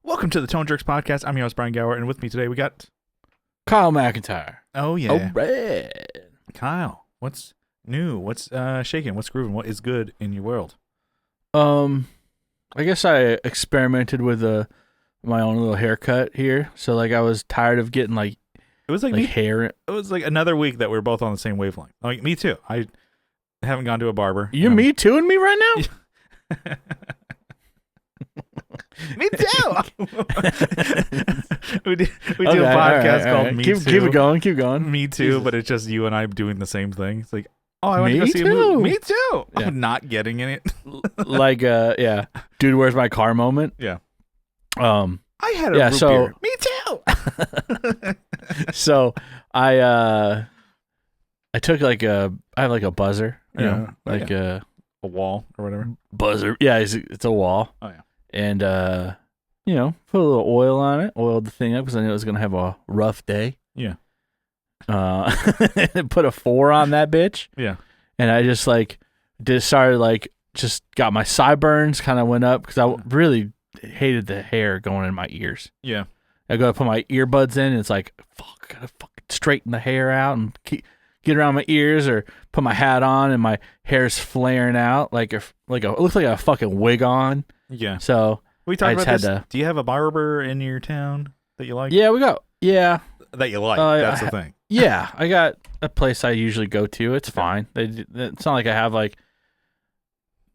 Welcome to the Tone Jerks podcast. I'm your host, Brian Gower, and with me today we got Kyle McIntyre. Oh yeah, All right. Kyle. What's new? What's shaking? What's grooving? What is good in your world? I guess I experimented with my own little haircut here. So like I was tired of getting It was like hair. It was like another week that we were both on the same wavelength. Like me too. I haven't gone to a barber. You me too and me right now? Me too. we do a podcast called Me Too. Keep it going. Me too, Jesus. But it's just you and I doing the same thing. It's like, oh, I went Me to go see too. a movie. Me too. Yeah. I'm not getting in it. Yeah. Dude, where's my car moment? Yeah. I had a root beer. Me too. So I took I have like a buzzer, you know, like a wall or whatever. Buzzer. Yeah, it's a wall. Oh yeah. And, you know, put a little oil on it, oiled the thing up because I knew it was going to have a rough day. Yeah. Put a 4 on that bitch. Yeah. And I just just got my sideburns kind of went up because I really hated the hair going in my ears. Yeah. I go to put my earbuds in and it's like, fuck, I gotta fucking straighten the hair out and get around my ears or put my hat on and my hair's flaring out it looks like a fucking wig on. Yeah. So we talked about this. Do you have a barber in your town that you like? Yeah, we go. Yeah. That you like. That's the thing. Yeah, I got a place I usually go to. It's fine. It's not like I have like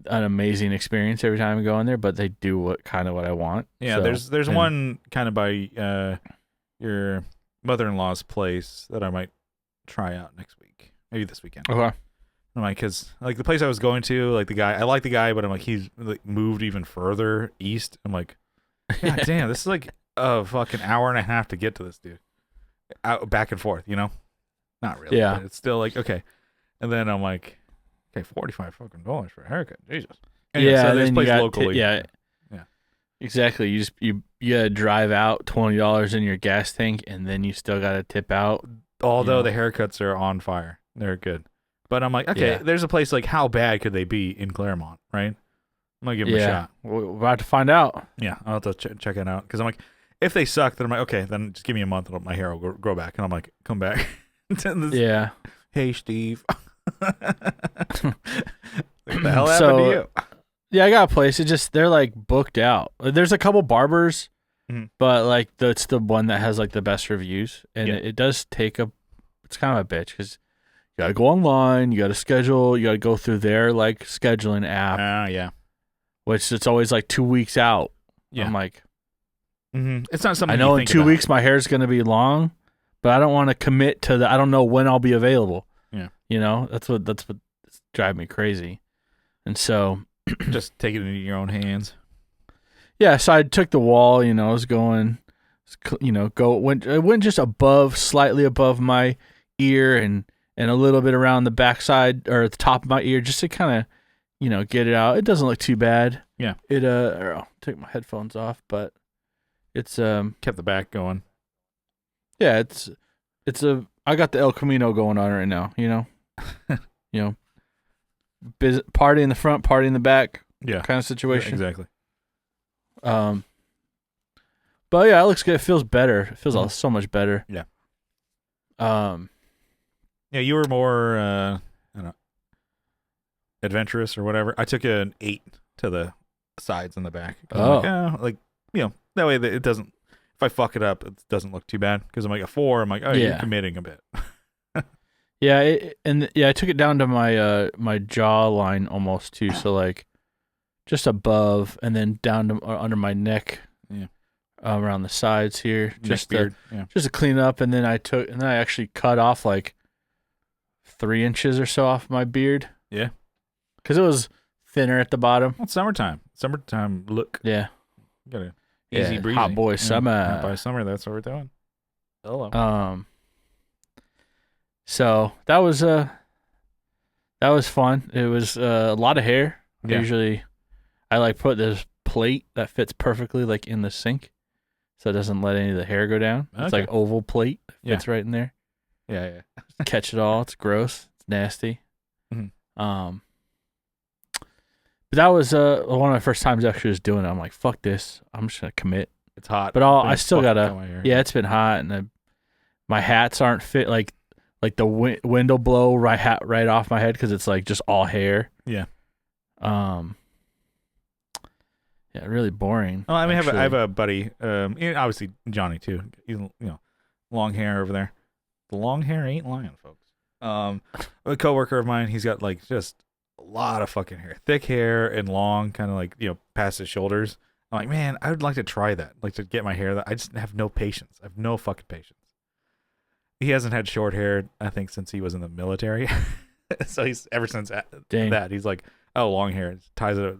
an amazing experience every time I go in there, but they do what I want. Yeah, so, there's one kind of by your mother-in-law's place that I might try out next week, maybe this weekend. Okay. I'm like, because like the place I was going to, like I like the guy, but I'm like, he's like moved even further east. I'm like, God damn, this is like a fucking hour and a half to get to this dude, out back and forth, you know? Not really, yeah. But it's still like okay. And then I'm like, okay, $45 fucking for a haircut, Jesus. Anyway, yeah, so there's place locally. Yeah, exactly. You gotta drive out $20 in your gas tank, and then you still gotta tip out. Although the haircuts are on fire, they're good. But I'm like, okay, there's a place like, how bad could they be in Claremont, right? I'm gonna give them a shot. We're about to find out. Yeah, I'll have to check it out because I'm like, if they suck, then I'm like, okay, then just give me a month and my hair will grow back. And I'm like, come back. Yeah. Hey, Steve. What the hell happened to you? Yeah, I got a place. They're like booked out. There's a couple barbers, but like it's the one that has like the best reviews, and it does take it's kind of a bitch because you gotta go online, you gotta schedule, you gotta go through their like scheduling app. Yeah. Which it's always like 2 weeks out. Yeah. I'm like, it's not something I know in 2 weeks my hair's gonna be long, but I don't want to commit to I don't know when I'll be available. Yeah. You know, that's what drives me crazy. And so just take it into your own hands. Yeah, so I took the wall, you know, I was going, you know, it went just slightly above my ear and a little bit around the backside or the top of my ear just to kind of, you know, get it out. It doesn't look too bad. Yeah. I'll take my headphones off, but it's kept the back going. Yeah, I got the El Camino going on right now, you know. You know, party in the front, party in the back. Yeah. Kind of situation. Yeah, exactly. But yeah, it looks good. It feels better. It feels so much better. Yeah. Yeah, you were more I don't know, adventurous or whatever. I took an 8 to the sides and the back. Like, you know, that way that it doesn't. If I fuck it up, it doesn't look too bad. Because I'm like a 4. I'm like, oh, you're committing a bit. Yeah, I took it down to my jaw line almost too. So like, just above and then down to under my neck. Yeah. Around the sides here, just to clean up, and then I actually cut off like 3 inches or so off my beard. Yeah, because it was thinner at the bottom. Well, it's summertime look. Yeah, got a easy breezy. Hot boy summer. Hot boy summer. That's what we're doing. Hello. So that was fun. It was a lot of hair. Yeah. Usually, I like put this plate that fits perfectly like in the sink. So it doesn't let any of the hair go down. Okay. It's like oval plate. Fits right in there. Yeah. Catch it all. It's gross. It's nasty. Mm-hmm. But that was one of my first times actually just doing it. I'm like, fuck this. I'm just gonna commit. It's hot. But I still gotta. My hair. Yeah, it's been hot, and my hats aren't fit. Like the wind will blow right off my head because it's like just all hair. Yeah. Yeah, really boring. Oh, I mean, I have a buddy. Obviously Johnny too. He's long hair over there. The long hair ain't lying, folks. A coworker of mine, he's got like just a lot of fucking hair, thick hair and long, kind of like past his shoulders. I'm like, man, I would like to try that, like to get my hair. That I just have no patience. I have no fucking patience. He hasn't had short hair, I think, since he was in the military. So he's ever since that he's like, oh, long hair, ties it up,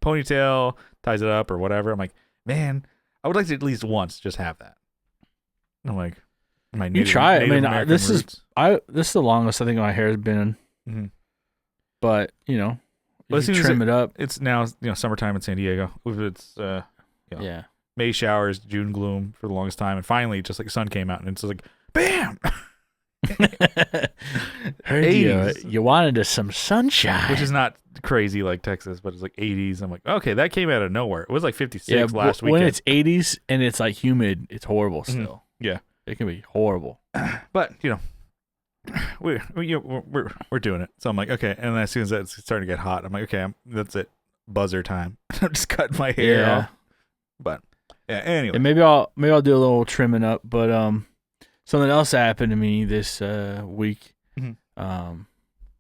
ponytail, ties it up or whatever. I'm like, man, I would like to at least once just have that. I'm like, you try it. I mean, this is the longest I think my hair has been. Mm-hmm. But you trim it up. It's now summertime in San Diego. It's May showers, June gloom for the longest time, and finally just like the sun came out and it's like bam. Heard you wanted some sunshine, which is not crazy like Texas, but it's like 80s. I'm like, okay, that came out of nowhere. It was like 56 last week. When it's 80s and it's like humid, it's horrible still. Mm-hmm. Yeah, it can be horrible. But we're doing it. So I'm like, okay. And then as soon as it's starting to get hot, I'm like, okay, that's it. Buzzer time. I'm just cutting my hair off. But yeah, anyway. And maybe I'll do a little trimming up. But something else happened to me this week. Mm-hmm.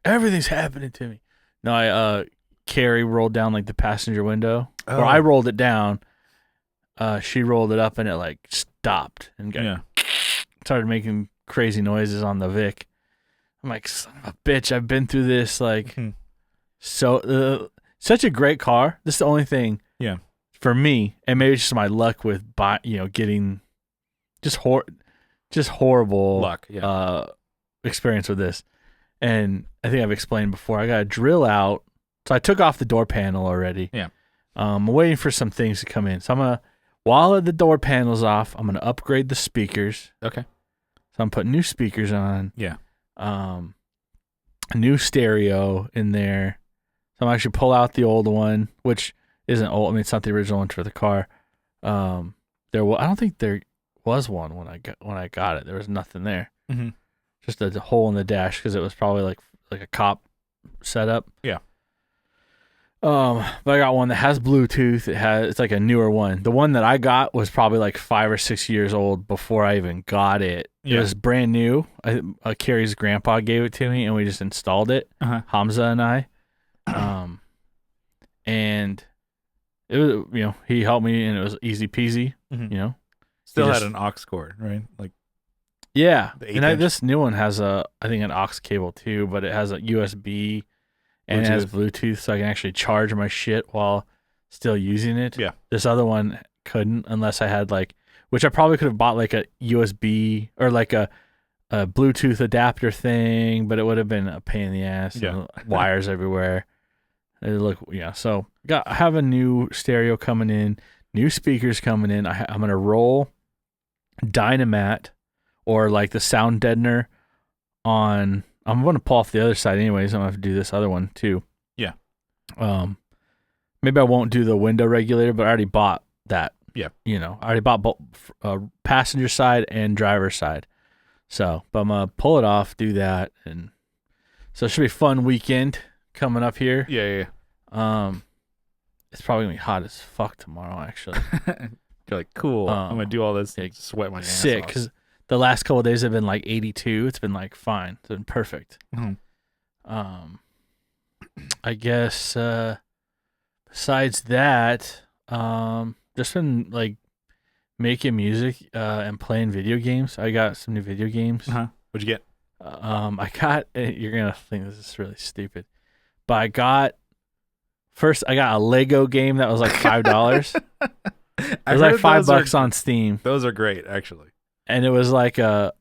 Everything's happening to me. No, Carrie rolled down like the passenger window. Or I rolled it down. She rolled it up and it like stopped and started making crazy noises on the Vic. I'm like, son of a bitch, I've been through this like so such a great car. This is the only thing for me, and maybe it's just my luck with getting just horrible luck experience with this. And I think I've explained before, I got a drill out, so I took off the door panel already. I'm waiting for some things to come in, so I'm gonna, while the door panel's off, I'm gonna upgrade the speakers. Okay. So I'm putting new speakers on. Yeah. A new stereo in there. So I'm actually pull out the old one, which isn't old. I mean, it's not the original one for the car. I don't think there was one when I got it. There was nothing there. Mm-hmm. Just a hole in the dash because it was probably like a cop setup. Yeah. But I got one that has Bluetooth. It's like a newer one. The one that I got was probably like 5 or 6 years old before I even got it. It was brand new. Carrie's grandpa gave it to me, and we just installed it. Hamza and I. And it was, he helped me, and it was easy peasy. Mm-hmm. Still had an aux cord, right? Like, yeah. And this new one has I think an aux cable too, but it has a USB. And it has Bluetooth, so I can actually charge my shit while still using it. Yeah. This other one couldn't unless I had which I probably could have bought like a USB or like a Bluetooth adapter thing, but it would have been a pain in the ass. Yeah. Wires everywhere. So I have a new stereo coming in, new speakers coming in. I'm going to roll Dynamat or like the sound deadener on. I'm going to pull off the other side anyways. I'm going to have to do this other one too. Yeah. Maybe I won't do the window regulator, but I already bought that. Yeah. I already bought both passenger side and driver side. So, but I'm going to pull it off, do that. And so it should be a fun weekend coming up here. Yeah. It's probably going to be hot as fuck tomorrow, actually. You're like, cool. I'm going to do all this. Sweat my ass sick. off. Because the last couple of days have been like 82. It's been like fine. It's been perfect. Mm-hmm. I guess besides that, just been like making music and playing video games. I got some new video games. What'd you get? I got. You're gonna think this is really stupid, but I got a Lego game that was like $5. It was like $5 on Steam. Those are great, actually. And it was like a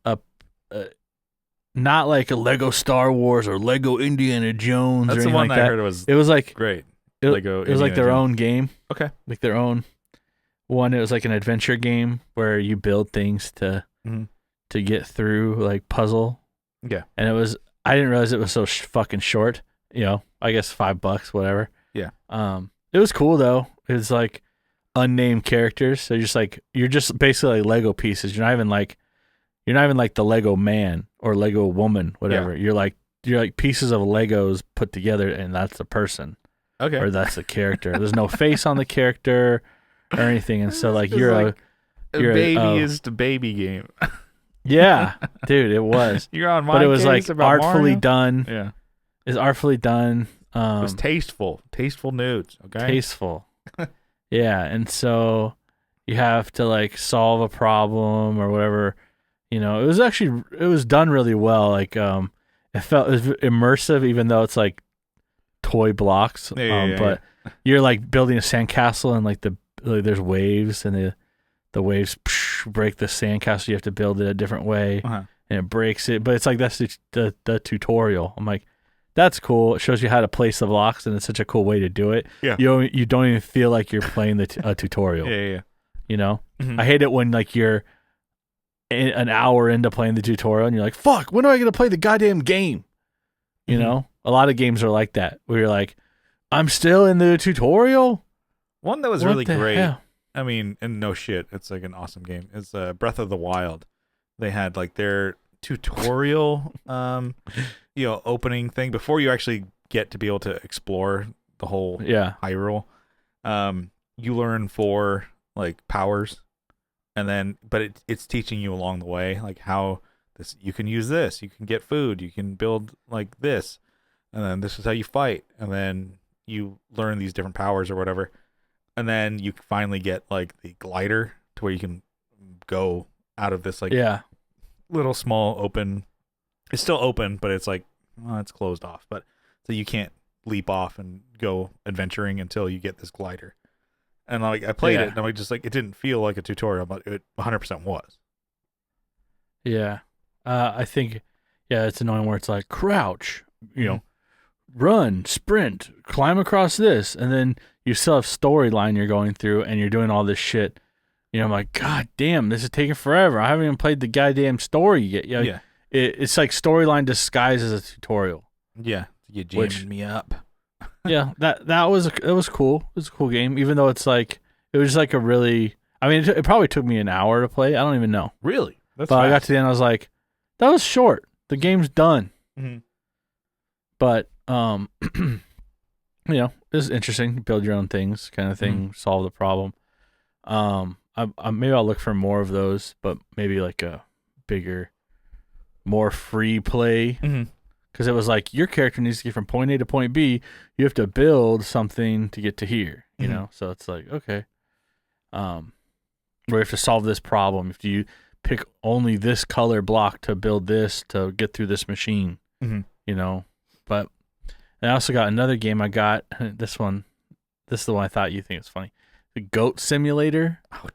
not like a Lego Star Wars or Lego Indiana Jones. That's or the one like I that. heard was. It was like great. Lego. It was like their own game. Okay. Like their own one. It was like an adventure game where you build things to get through like puzzle. Yeah. And I didn't realize it was so fucking short. I guess $5, whatever. Yeah. It was cool though. It was like unnamed characters. So you're just basically like Lego pieces. You're not even like the Lego man or Lego woman, whatever. Yeah. You're like pieces of Legos put together, and that's the person. Okay. Or that's the character. There's no face on the character or anything, and so like you're a babyist baby game. Yeah, dude, it was. You're on my but it was like artfully Mario? done. Yeah, it's artfully done. It was tasteful nudes. Okay, tasteful. Yeah, and so you have to like solve a problem or whatever. It was done really well. Like it was immersive, even though it's like toy blocks. But you're like building a sandcastle, and like there's waves, and the waves break the sandcastle. You have to build it a different way, and it breaks it. But it's like that's the tutorial. I'm like, that's cool. It shows you how to place the blocks, and it's such a cool way to do it. Yeah, you don't even feel like you're playing a tutorial. Yeah. I hate it when like you're an hour into playing the tutorial, and you're like, fuck, when am I gonna play the goddamn game? You know, a lot of games are like that, where you're like, I'm still in the tutorial. One that was really great. Hell? I mean, and no shit, it's like an awesome game. It's Breath of the Wild. They had like their tutorial, opening thing before you actually get to be able to explore the whole Hyrule. You learn 4 like powers, and then it's teaching you along the way like how you can use this, you can get food, you can build like this, and then this is how you fight, and then you learn these different powers or whatever. And then you finally get like the glider to where you can go out of this like little small open. It's still open, but it's like it's closed off. But so you can't leap off and go adventuring until you get this glider. And like I played it, and I'm just like it didn't feel like a tutorial, but it 100% was. Yeah, I think it's annoying where it's like crouch, run, sprint, climb across this, and then you still have storyline you're going through, and you're doing all this shit. I'm like, God damn, this is taking forever. I haven't even played the goddamn story yet. Yeah. It's like storyline disguised as a tutorial. Yeah, you jammed me up. Yeah, it was cool. It was a cool game, even though it was like a really. I mean, it probably took me an hour to play. I don't even know. Really? That's but fast. I got to the end, I was like, that was short. The game's done. Mm-hmm. But it was interesting. Build your own things, kind of thing. Solve the problem. Maybe I'll look for more of those, but maybe like a bigger, more free play. Because it was like your character needs to get from point A to point B. You have to build something to get to here. You know, so it's like okay. Where you have to solve this problem. If you pick only this color block to build this to get through this machine, But I also got another game. I got this one. This is the one I thought you think is funny. The Goat Simulator. Oh,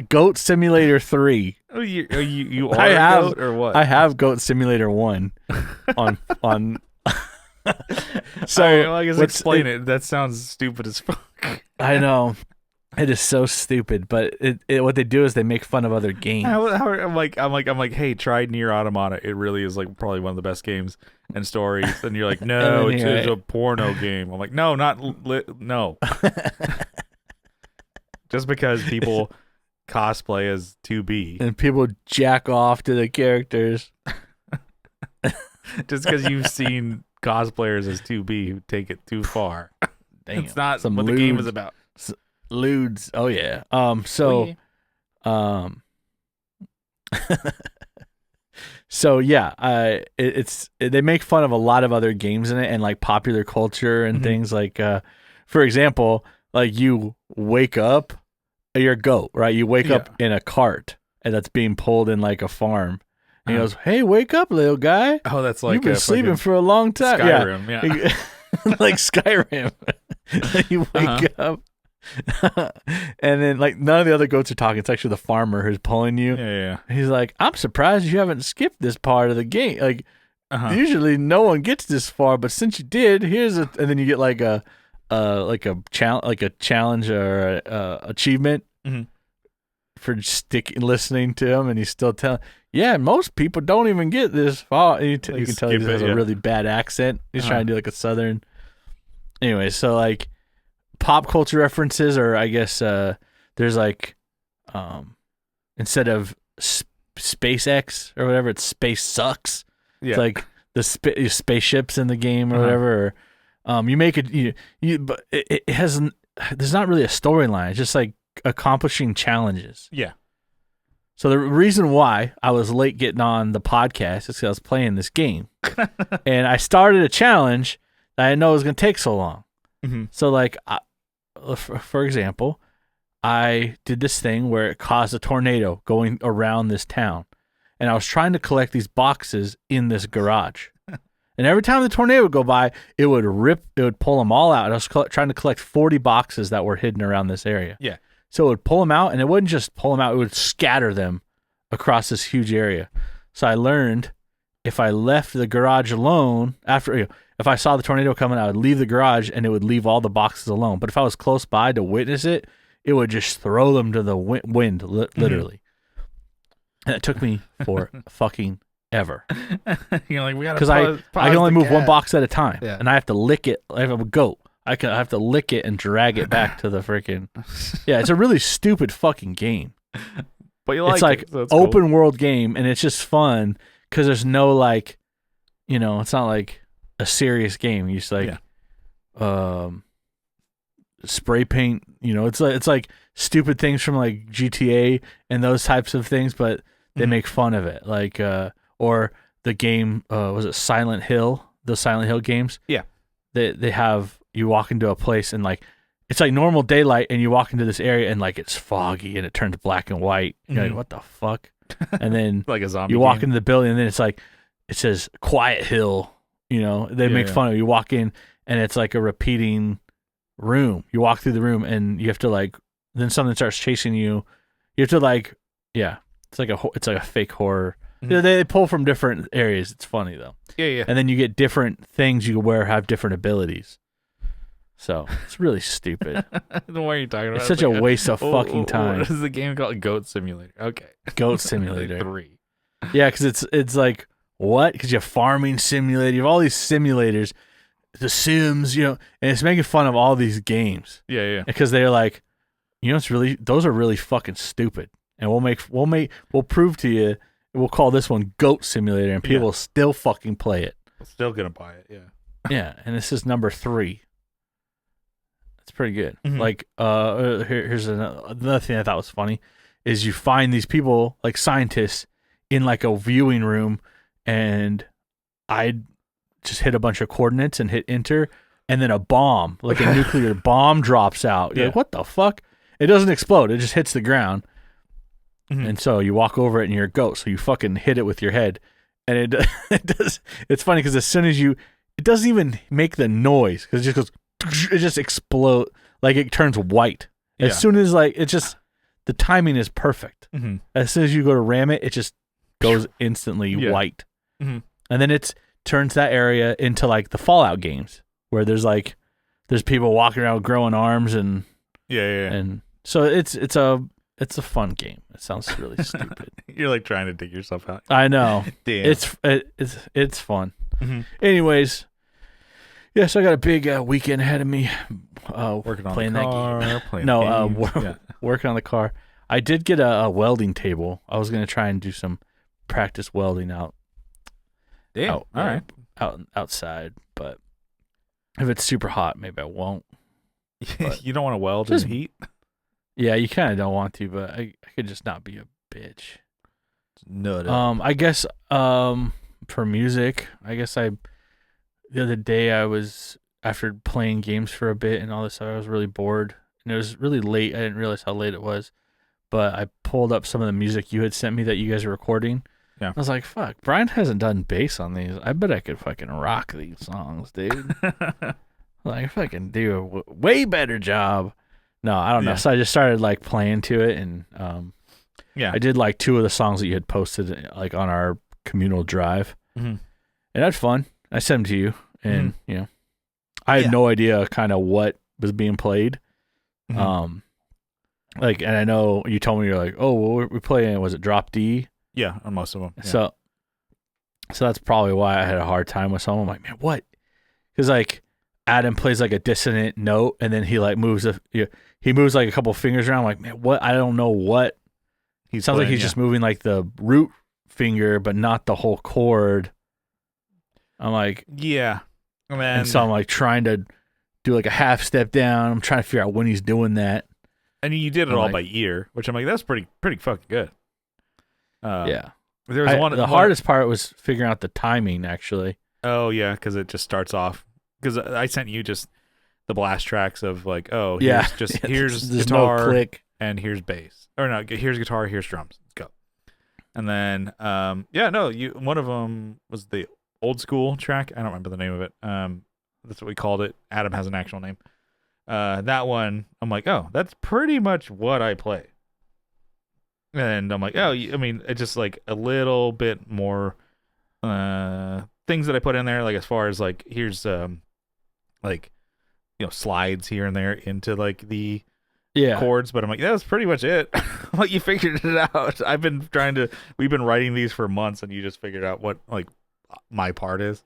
Goat Simulator 3. Oh, you are a goat or what? I have Goat Simulator 1 on. So I guess explain it. That sounds stupid as fuck. I know. It is so stupid, but what they do is they make fun of other games. I'm like, hey, try Nier Automata. It really is like probably one of the best games and stories. And you're like, no, it's a porno game. I'm like, no, no. Just because people cosplay as 2B and people jack off to the characters. Just because you've seen cosplayers as 2B who take it too far. Damn, it's not what the game is about. Ludes. Oh yeah. They make fun of a lot of other games in it and like popular culture and things like for example, like you wake up, you're a goat, right? You wake up in a cart and that's being pulled in like a farm. And he goes, "Hey, wake up, little guy. Oh, that's like you've been sleeping for a long time." Skyrim, yeah. Like Skyrim. You wake up. And then like none of the other goats are talking. It's actually the farmer who's pulling you. Yeah. He's like, "I'm surprised you haven't skipped this part of the game. Like usually no one gets this far, but since you did, here's a." And then you get like a challenge or a achievement for listening to him, and he's still telling. Yeah, most people don't even get this far. You can tell he has a really bad accent. He's trying to do like a southern. Anyway, so like pop culture references, or I guess there's like instead of SpaceX or whatever, it's Space Sucks. Yeah. It's like the spaceships in the game or whatever. Or, you make it but it hasn't. There's not really a storyline. It's just like accomplishing challenges. Yeah. So the reason why I was late getting on the podcast is because I was playing this game, and I started a challenge that I didn't know was going to take so long. Mm-hmm. So like, for example, I did this thing where it caused a tornado going around this town, and I was trying to collect these boxes in this garage. And every time the tornado would go by, it would pull them all out. And I was trying to collect 40 boxes that were hidden around this area. Yeah. So it would pull them out, and it wouldn't just pull them out, it would scatter them across this huge area. So I learned if I left the garage alone, if I saw the tornado coming, I would leave the garage, and it would leave all the boxes alone. But if I was close by to witness it, it would just throw them to the wind, literally. And it took me for fucking ever. You're like, we gotta because I can only move one box at a time, and I have to lick it. I have a goat. I have to lick it and drag it back to the freaking. Yeah, it's a really stupid fucking game. But you like it's like it, so open world game, and it's just fun because there's no like, it's not like a serious game. You just like, spray paint. It's like stupid things from like GTA and those types of things, but they make fun of it. Like, or the game was it Silent Hill? The Silent Hill games. Yeah, they have. You walk into a place and like it's like normal daylight, and you walk into this area and like it's foggy and it turns black and white. You're like, what the fuck? And then like a zombie. You walk into the building, and then it's like it says Quiet Hill. They make fun of it. You walk in, and it's like a repeating room. You walk through the room, and you have to like. Then something starts chasing you. You have to like, it's like a fake horror. They pull from different areas. It's funny though. Yeah. And then you get different things you can wear, have different abilities. So it's really stupid. What are you talking about? It's such a waste of fucking time. What is the game called? Goat Simulator. Okay. Goat Simulator. 3. Yeah, because it's like, what? Because you have farming simulator. You have all these simulators, The Sims, and it's making fun of all these games. Yeah. Because they're like, those are really fucking stupid. And we'll prove to you, we'll call this one Goat Simulator, and people will still fucking play it. Still gonna buy it, yeah. Yeah, and this is number 3. That's pretty good. Mm-hmm. Like, here's another thing I thought was funny, is you find these people, like scientists, in like a viewing room, and I just hit a bunch of coordinates and hit enter, and then a bomb, like a nuclear bomb, drops out. You're like, what the fuck? It doesn't explode. It just hits the ground. Mm-hmm. And so you walk over it, and you're a goat, so you fucking hit it with your head. And it does. It's funny because as soon as it doesn't even make the noise, because it just goes, it just explodes, like it turns white. As soon as the timing is perfect. Mm-hmm. As soon as you go to ram it, it just goes instantly white. Mm-hmm. And then it turns that area into like the Fallout games, where there's people walking around growing arms and and so it's a fun game. It sounds really stupid. You're like trying to dig yourself out. I know. Damn. It's fun. Mm-hmm. Anyways, so I got a big weekend ahead of me. Working on playing the car, that game. Working on the car. I did get a welding table. I was gonna try and do some practice welding out. Damn. All right. Outside, but if it's super hot, maybe I won't. You don't want to weld in heat? Yeah, you kind of don't want to, but I could just not be a bitch. No. I guess for music, the other day I was, after playing games for a bit and all this stuff, I was really bored, and it was really late. I didn't realize how late it was, but I pulled up some of the music you had sent me that you guys were recording. Yeah. I was like, fuck, Brian hasn't done bass on these. I bet I could fucking rock these songs, dude. Like, I fucking do a way better job. No, I don't know. So I just started like playing to it, and I did like 2 of the songs that you had posted like on our communal drive, and that's fun. I sent them to you, and I had no idea kind of what was being played. And I know you told me, you're like, oh, well, we're playing. Was it Drop D? Yeah, on most of them. Yeah. So that's probably why I had a hard time with some. I'm like, man, what? Because like Adam plays like a dissonant note, and then he like moves he moves like a couple fingers around. I'm like, man, what? I don't know what. Sounds like he's just moving like the root finger, but not the whole chord. I'm like, yeah. And so I'm like trying to do like a half step down. I'm trying to figure out when he's doing that. And you did it all by ear, which I'm like, that's pretty fucking good. Yeah. There was the hardest part was figuring out the timing, actually. Oh yeah, because it just starts off. Because I sent you just the blast tracks of like, oh, here's guitar, no click, and here's bass, or no, here's guitar, here's drums. Let's go. And then one of them was the old school track. I don't remember the name of it. That's what we called it. Adam has an actual name. That one, I'm like, oh, that's pretty much what I play. And I'm like, oh, I mean, it's just like a little bit more things that I put in there, like as far as like here's like, you know, slides here and there into like the chords, but I'm like, that's pretty much it. Like, you figured it out. We've been writing these for months, and you just figured out what like my part is.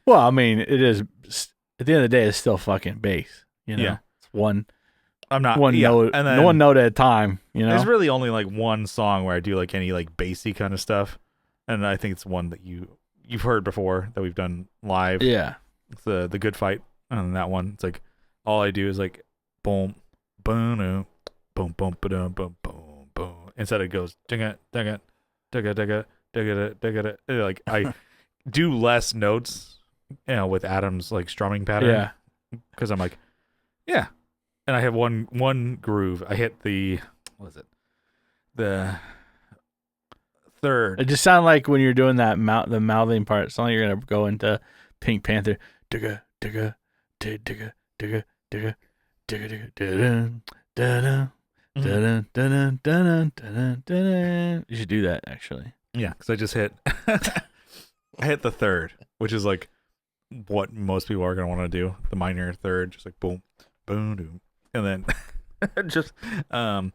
Well, I mean, it is at the end of the day, it's still fucking bass. You know, it's one note, and then one note at a time. You know, there's really only like one song where I do like any like bassy kind of stuff, and I think it's one that you've heard before that we've done live. Yeah, it's the Good Fight, and that one, it's like all I do is like boom, boom, boom, boom, boom, boom, boom, boom. Instead it goes digga digga digga digga digga digga. Like I do less notes, you know, with Adam's like strumming pattern. Yeah, because I'm like, yeah, and I have one groove. I hit the the third. It just sounded like when you're doing that the mouthing part. It's like you're gonna go into Pink Panther. Digga digga digga digga digga digga digga da da da da da. You should do that actually. Yeah, because I just hit I hit the third, which is like what most people are gonna want to do. The minor third, just like boom, boom, boom, and then just to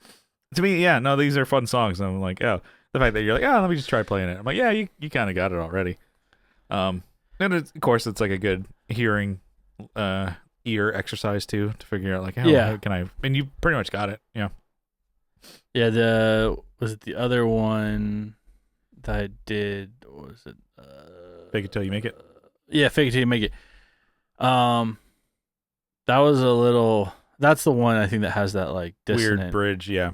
me, yeah, no, these are fun songs. And I'm like, oh, the fact that you're like, oh, let me just try playing it. I'm like, yeah, you kind of got it already. And of course, it's like a good hearing ear exercise too, to figure out like, how can I? And you pretty much got it. Yeah. Yeah. Was it the other one that I did? Or was it? Fake it till you make it. Yeah, fake it till you make it. That was a little. That's the one I think that has that like dissonant weird bridge. Yeah.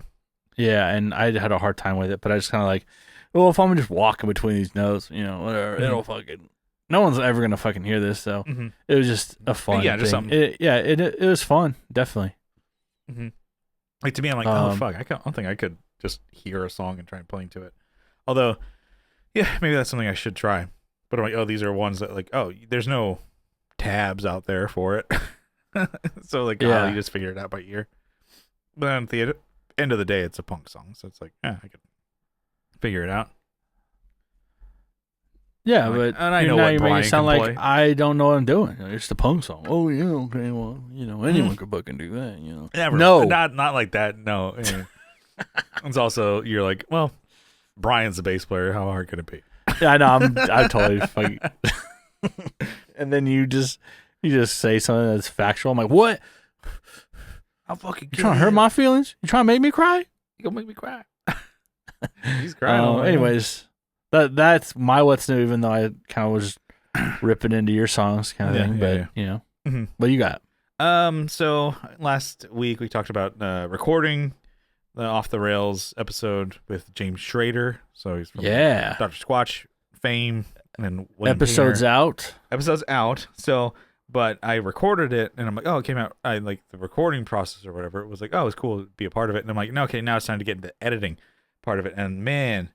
Yeah, and I had a hard time with it, but I just kind of like, well, if I'm just walking between these notes, you know, whatever, it'll fucking. No one's ever gonna fucking hear this, so it was just a fun. Yeah, just thing. something. It was fun, definitely. Like to me, I'm like, oh fuck, I don't think I could just hear a song and try and play into it. Although, yeah, maybe that's something I should try. But I'm like, oh, these are ones that like, oh, there's no tabs out there for it, so like, you just figure it out by ear. But then at the end of the day, it's a punk song, so it's like, I could figure it out. Yeah, like, but and I know what you Brian make it sound can like play. I don't know what I'm doing. It's the punk song. Oh yeah, okay, well, you know, anyone could fucking do that, you know. Never. No, not like that. No. It's also, you're like, well, Brian's the bass player. How hard can it be? Yeah, I know. I totally fucking. And then you just say something that's factual. I'm like, what? I'll fucking. You trying to hurt my feelings? You trying to make me cry? You gonna make me cry? He's crying. Anyways, that's my what's new. Even though I kind of was ripping into your songs, kind of thing. But you know, what you got? So last week we talked about recording the Off the Rails episode with James Schrader. So he's from Dr. Squatch fame. And Episode's out. Episode's out. So, but I recorded it, and I'm like, oh, it came out. I like the recording process or whatever. It was like, oh, it's cool to be a part of it. And I'm like, no, okay, now it's time to get into the editing part of it. And man,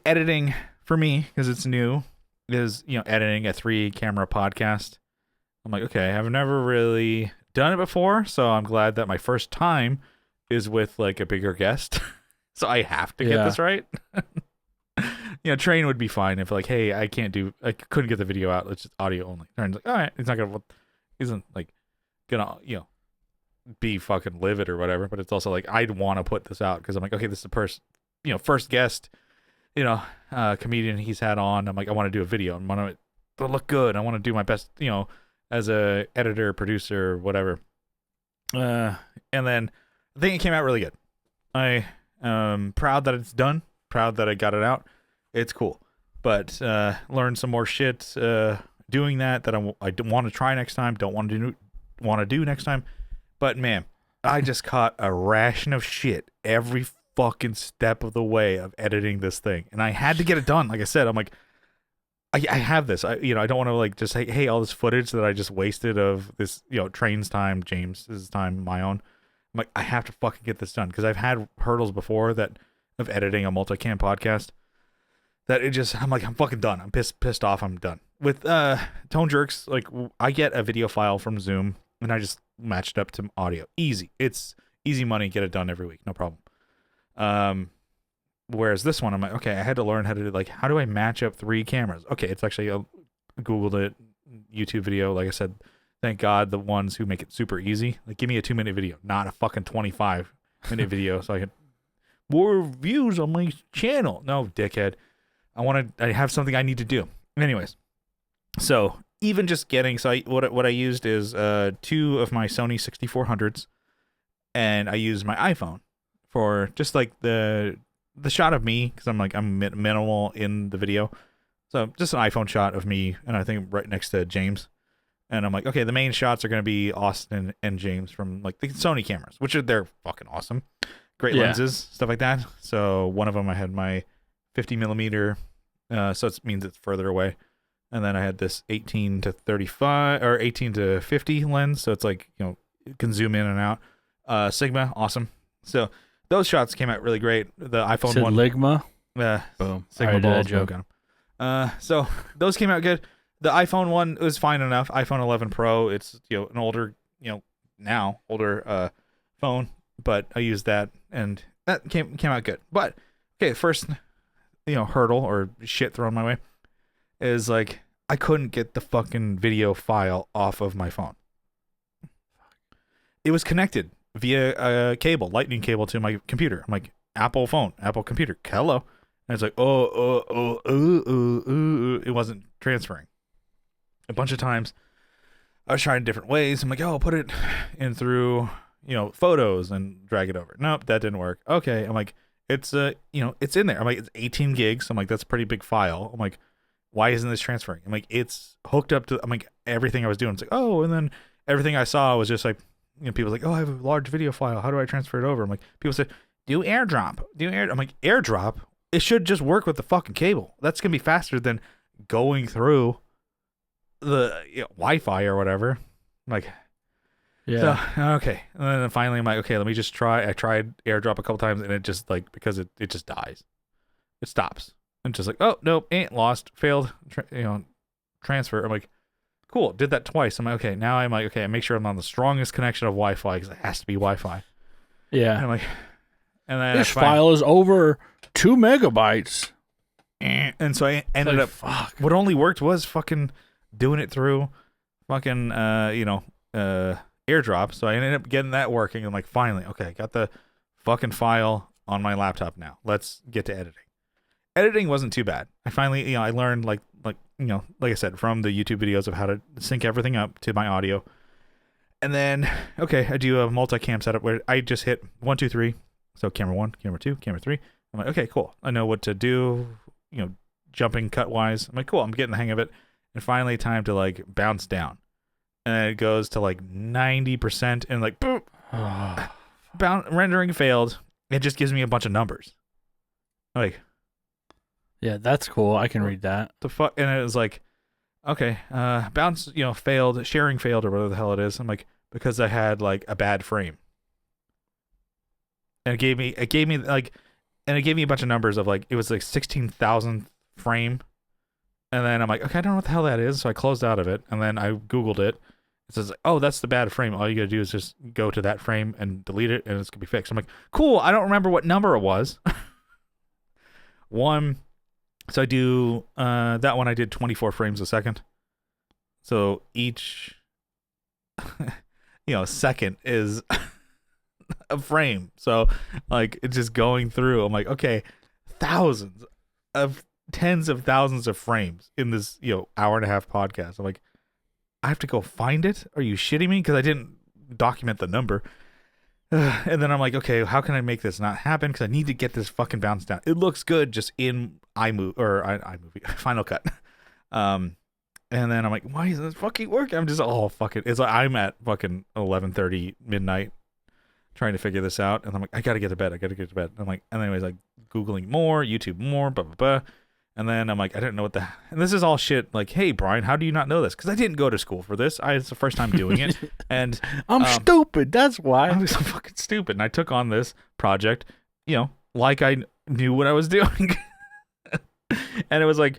editing for me, because it's new, is, you know, editing a 3-camera podcast. I'm like, okay, I've never really done it before, so I'm glad that my first time is with like a bigger guest. So I have to get this right. You know, Train would be fine if like, hey, I couldn't get the video out. Let's just audio only. Train's like, all right, isn't like gonna, you know, be fucking livid or whatever. But it's also like, I'd want to put this out because I'm like, okay, this is the first guest, you know, comedian he's had on. I'm like, I want to do a video and want to to look good. I want to do my best, as a editor, producer, whatever. And then I think it came out really good. I am proud that it's done. Proud that I got it out. It's cool. But learned some more shit doing that I don't want to try next time. Don't want to do next time. But man, I just caught a ration of shit every fucking step of the way of editing this thing, and I had to get it done. Like I said, I'm like, I have this. I don't want to like just say, hey, all this footage that I just wasted of this, Train's time, James's time, my own. I'm like, I have to fucking get this done because I've had hurdles before that of editing a multicam podcast. That it just, I'm like, I'm fucking done. I'm pissed off. I'm done with tone jerks. Like I get a video file from Zoom and I just match it up to audio. Easy. It's easy money. Get it done every week. No problem. Whereas this one, I'm like, okay, I had to learn how to do, like, how do I match up 3 cameras? Okay, it's actually Googled it, YouTube video. Like I said, thank God the ones who make it super easy. Like, give me a 2-minute video, not a fucking 25-minute video, so I can more views on my channel. No, dickhead. I have something I need to do. Anyways, so even just getting, what I used is 2 of my Sony 6400s, and I used my iPhone for just like the shot of me, because I'm minimal in the video, so just an iPhone shot of me, and I think right next to James, and I'm like, okay, the main shots are going to be Austin and James from like the Sony cameras, which they're fucking awesome, great lenses, stuff like that. So one of them I had my 50 millimeter, so it means it's further away, and then I had this 18 to 35 or 18 to 50 lens, so it's like, it can zoom in and out. Sigma, awesome. So those shots came out really great. The iPhone one, Ligma. Boom. Sigma balls. Got them. So those came out good. The iPhone one was fine enough. iPhone 11 Pro. It's an older, older phone, but I used that and that came out good. But okay, first hurdle or shit thrown my way is like I couldn't get the fucking video file off of my phone. It was connected via a cable, lightning cable to my computer. I'm like, Apple phone, Apple computer, hello. And it's like, it wasn't transferring. A bunch of times I was trying different ways. I'm like, I'll put it in through, photos and drag it over. Nope, that didn't work. Okay. I'm like, it's it's in there. I'm like, it's 18 gigs. I'm like, that's a pretty big file. I'm like, why isn't this transferring? I'm like, it's hooked up to, I'm like, everything I was doing. It's like, and then everything I saw was just like, people like, I have a large video file. How do I transfer it over? I'm like, people said, do AirDrop. I'm like, AirDrop? It should just work with the fucking cable. That's going to be faster than going through the Wi-Fi or whatever. I'm like, yeah. So, okay. And then finally I'm like, okay, let me just try. I tried AirDrop a couple times and it just like, because it just dies. It stops. And just like, oh, nope, lost, failed, transfer. I'm like, cool, did that twice. I'm like, okay, now I'm like, okay, I make sure I'm on the strongest connection of Wi-Fi because it has to be Wi-Fi. Yeah. And I'm like, and then this file is over 2 megabytes. And so I ended up, what only worked was fucking doing it through fucking, AirDrop. So I ended up getting that working. I'm like, finally, okay, I got the fucking file on my laptop now. Let's get to editing. Editing wasn't too bad. I finally, I learned like I said, from the YouTube videos of how to sync everything up to my audio. And then, okay, I do a multicam setup where I just hit 1, 2, 3. So camera 1, camera 2, camera 3. I'm like, okay, cool. I know what to do, jumping cut wise. I'm like, cool, I'm getting the hang of it. And finally time to like bounce down. And then it goes to like 90% and like, boom, rendering failed. It just gives me a bunch of numbers. Like, yeah, that's cool. I can read that. The fuck, and it was like, okay, bounce, failed, sharing failed, or whatever the hell it is. I'm like, because I had like a bad frame, and it gave me a bunch of numbers of like, it was like 16,000 frame, and then I'm like, okay, I don't know what the hell that is, so I closed out of it, and then I Googled it. It says, oh, that's the bad frame. All you gotta do is just go to that frame and delete it, and it's gonna be fixed. I'm like, cool. I don't remember what number it was. So I do that one. I did 24 frames a second. So each second is a frame. So like it's just going through. I'm like, okay, thousands of tens of thousands of frames in this, hour and a half podcast. I'm like, I have to go find it? Are you shitting me? Because I didn't document the number. And then I'm like, okay, how can I make this not happen? Because I need to get this fucking bounce down. It looks good just in iMovie, Final Cut. And then I'm like, why is this fucking working? I'm just it's like I'm at fucking 11:30 midnight trying to figure this out, and I'm like, I gotta get to bed. And I'm like, and anyways, like Googling more, YouTube more, blah blah blah. And then I'm like, I didn't know and this is all shit. Like, hey, Brian, how do you not know this? Because I didn't go to school for this. It's the first time doing it. And I'm stupid. That's why. I was so fucking stupid. And I took on this project, like I knew what I was doing. And it was like,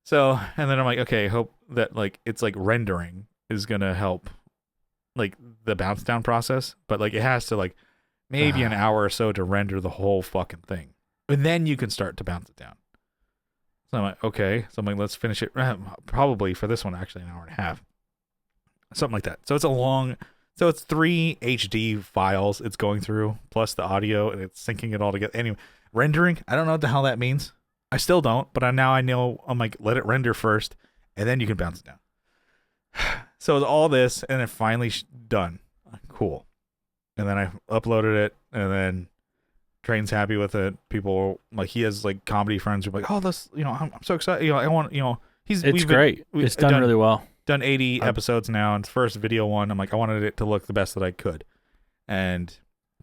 so, and then I'm like, okay, hope that like, it's like rendering is going to help like the bounce down process. But like, it has to like maybe an hour or so to render the whole fucking thing. And then you can start to bounce it down. So I'm like, okay. So I'm like, let's finish it. Probably for this one, actually an hour and a half. Something like that. So it's 3 HD files it's going through, plus the audio, and it's syncing it all together. Anyway, rendering, I don't know what the hell that means. I still don't, but now I know. I'm like, let it render first, and then you can bounce it down. So it's all this, and it finally done. Cool. And then I uploaded it, and then Train's happy with it. People like he has like comedy friends who are like, oh, this, I'm so excited. I want, it's great. It's done really well. Done 80 episodes now, and it's first video one. I'm like, I wanted it to look the best that I could, and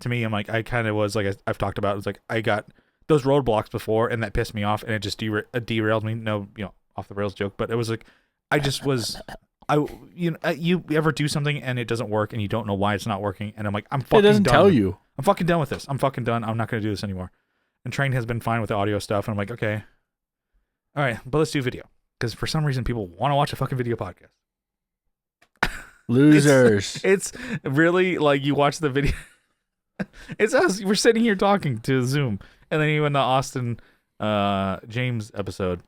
to me, I'm like, I kind of was like, I've talked about. It's like I got those roadblocks before, and that pissed me off, and it just derailed me. No, off the rails joke, but it was like, I just was. You ever do something and it doesn't work and you don't know why it's not working, and I'm like, I'm fucking done. It doesn't tell you. I'm fucking done with this. I'm fucking done. I'm not going to do this anymore. And Train has been fine with the audio stuff, and I'm like, okay, all right, but let's do video, because for some reason people want to watch a fucking video podcast. Losers. It's really like you watch the video. It's us. We're sitting here talking to Zoom, and then even the Austin James episode,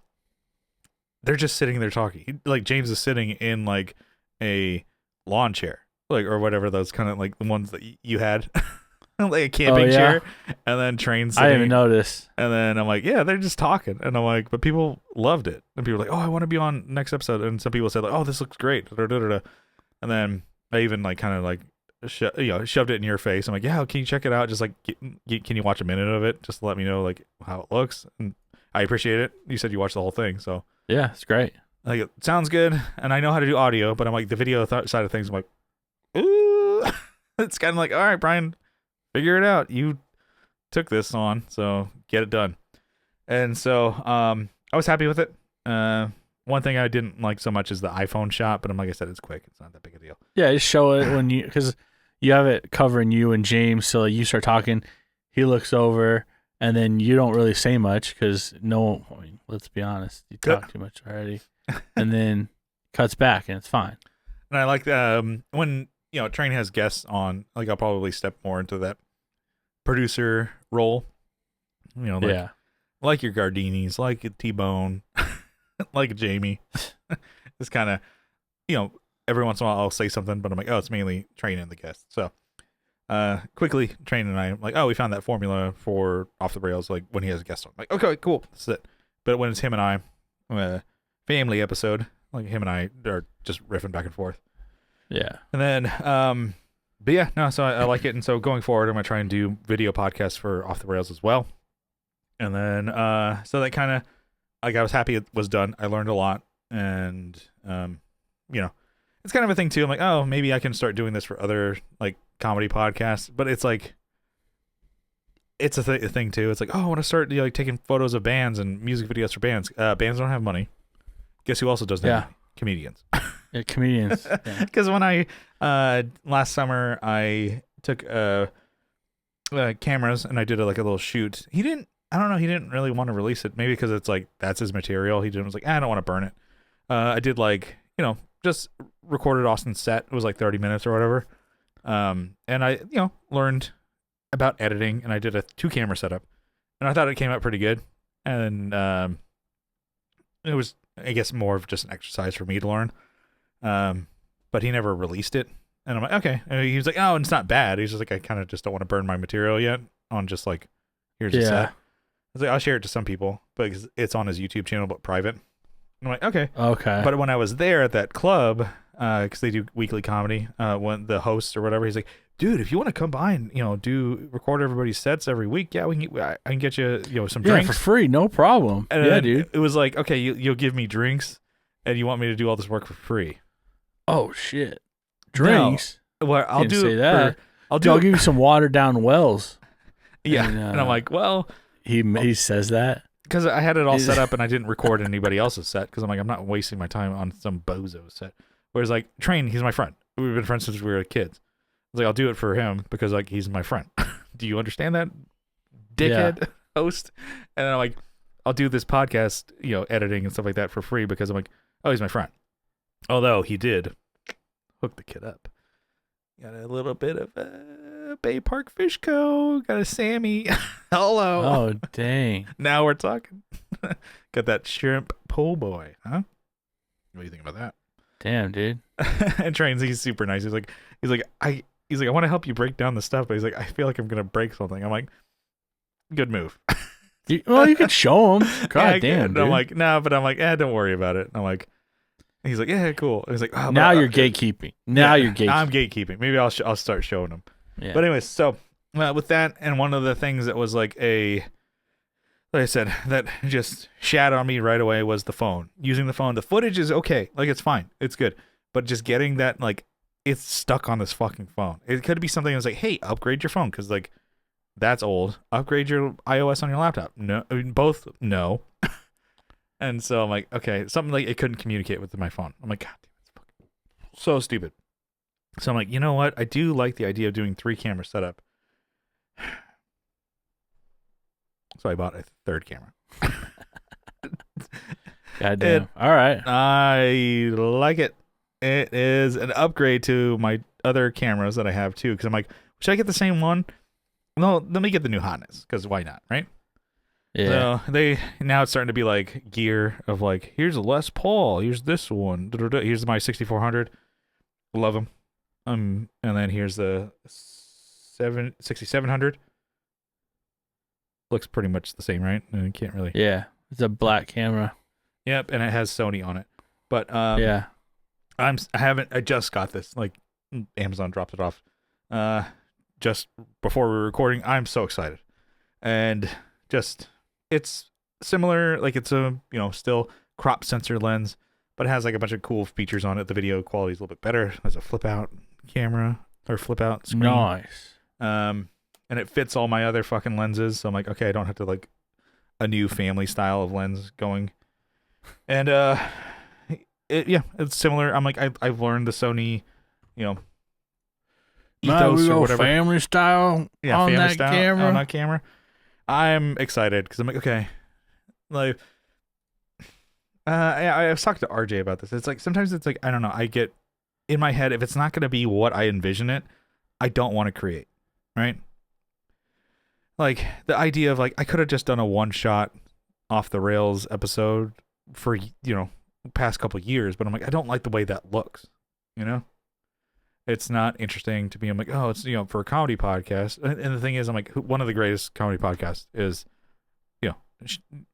they're just sitting there talking. Like James is sitting in like a lawn chair, like, or whatever, those kind of like the ones that you had, like a camping chair, and then Train's sitting. I didn't notice. And then I'm like, yeah, they're just talking, and I'm like, but people loved it, and people were like, oh, I want to be on next episode, and some people said like, oh, this looks great, and then I even like kind of like shoved it in your face. I'm like, yeah, can you check it out? Just like, can you watch a minute of it? Just let me know like how it looks, and I appreciate it. You said you watched the whole thing, so yeah, it's great. Like, it sounds good, and I know how to do audio, but I'm like, the video side of things, I'm like, ooh, it's kind of like, all right, Brian, figure it out. You took this on, so get it done. And so I was happy with it. One thing I didn't like so much is the iPhone shot, but like I said, it's quick. It's not that big a deal. Yeah, just show it when because you have it covering you and James, so you start talking, he looks over, and then you don't really say much because let's be honest, you talk too much already, and then cuts back, and it's fine. And I like when Train has guests on, like I'll probably step more into that producer role. Like your Gardinis, like a T-Bone, like a Jamie. It's kind of, every once in a while I'll say something, but I'm like, oh, it's mainly Train and the guest. So quickly, Train and I, I'm like, oh, we found that formula for Off the Rails, like when he has a guest on. I'm like, okay, cool, that's it. But when it's him and I, family episode, like him and I are just riffing back and forth. Yeah. And then, but yeah, no, so I like it. And so going forward, I'm going to try and do video podcasts for Off the Rails as well. And then, so that kind of, like, I was happy it was done. I learned a lot. And, it's kind of a thing too. I'm like, oh, maybe I can start doing this for other, like, comedy podcasts. But it's like, it's a thing too. It's like, oh, I want to start taking photos of bands and music videos for bands. Bands don't have money. Guess who also doesn't have money? Comedians. Yeah, comedians. Because when I last summer I took cameras and I did a little shoot. He didn't really want to release it. Maybe because it's like that's his material. He was like, I don't want to burn it. I did just recorded Austin's set. It was like 30 minutes or whatever. And I learned about editing, and I did a 2-camera setup, and I thought it came out pretty good. And it was, I guess, more of just an exercise for me to learn. But he never released it, and I'm like, okay. And he was like, oh, it's not bad. He's just like, I kind of just don't want to burn my material yet on just like, here's a set. was like, I'll share it to some people because it's on his YouTube channel, but private. I'm like, okay. Okay. But when I was there at that club, because they do weekly comedy, when the host or whatever, he's like, dude, if you want to come by and, record everybody's sets every week, yeah, I can get you, some drinks. For free, no problem. And yeah, dude. It was like, okay, you'll give me drinks and you want me to do all this work for free. Oh, shit. Drinks? No. Well, I'll do say that. I'll give you some watered down wells. Yeah. And I'm like, well. He says that? Because I had it all set up and I didn't record anybody else's set because I'm like, I'm not wasting my time on some bozo set. Whereas like Train, he's my friend. We've been friends since we were kids. I was like, I'll do it for him because like he's my friend. Do you understand that, dickhead host? And then I'm like, I'll do this podcast, editing and stuff like that for free because I'm like, oh, he's my friend. Although he did hook the kid up. Got a little bit of Bay Park Fish Co. Got a Sammy. Hello. Oh, dang. Now we're talking. Got that shrimp po' boy, huh? What do you think about that? Damn, dude. And Trains, he's super nice. He's like, I want to help you break down the stuff, but he's like, I feel like I'm gonna break something. I'm like, good move. You could show him. God damn, dude. I'm like, nah, but I'm like, don't worry about it. I'm like, he's like, yeah, cool. And he's like, oh, now you're gatekeeping. You're gatekeeping. I'm gatekeeping. Maybe I'll start showing him. Yeah. But anyways, so with that, and one of the things that was like like I said, that just shat on me right away was the phone. Using the phone, the footage is okay, like it's fine, it's good, but just getting that, like, it's stuck on this fucking phone. It could be something that's like, hey, upgrade your phone because like that's old. Upgrade your iOS on your laptop. No, I mean, both no. And so I'm like, okay, something like it couldn't communicate with my phone. I'm like, God damn, it's fucking so stupid. So I'm like, you know what? I do like the idea of doing 3-camera setup. So I bought a 3rd camera. Goddamn. All right. I like it. It is an upgrade to my other cameras that I have too. Because I'm like, should I get the same one? No, let me get the new hotness. Because why not, right? Yeah. So now it's starting to be like gear of like, here's a Les Paul. Here's this one. Here's my 6400. Love them. And then here's the 6700. Looks pretty much the same, right? And can't really. Yeah, it's a black camera. Yep, and it has Sony on it. But yeah, I just got this. Like Amazon dropped it off. Just before we were recording. I'm so excited, and just it's similar. Like it's a still crop sensor lens, but it has like a bunch of cool features on it. The video quality is a little bit better. There's a flip out camera or flip out screen. Nice. And it fits all my other fucking lenses. So I'm like, okay, I don't have to like a new family style of lens going. And it's similar. I'm like, I've learned the Sony, ethos or whatever. Family style. Yeah, on family that style camera. on that camera. I'm excited because I'm like, okay, like, I was talking to RJ about this. It's like sometimes it's like I don't know. I get in my head if it's not going to be what I envision it, I don't want to create, right? Like the idea of like I could have just done a one shot off the rails episode for past couple of years, but I'm like I don't like the way that looks, It's not interesting to me. I'm like, oh, it's for a comedy podcast. And the thing is, I'm like, one of the greatest comedy podcasts is,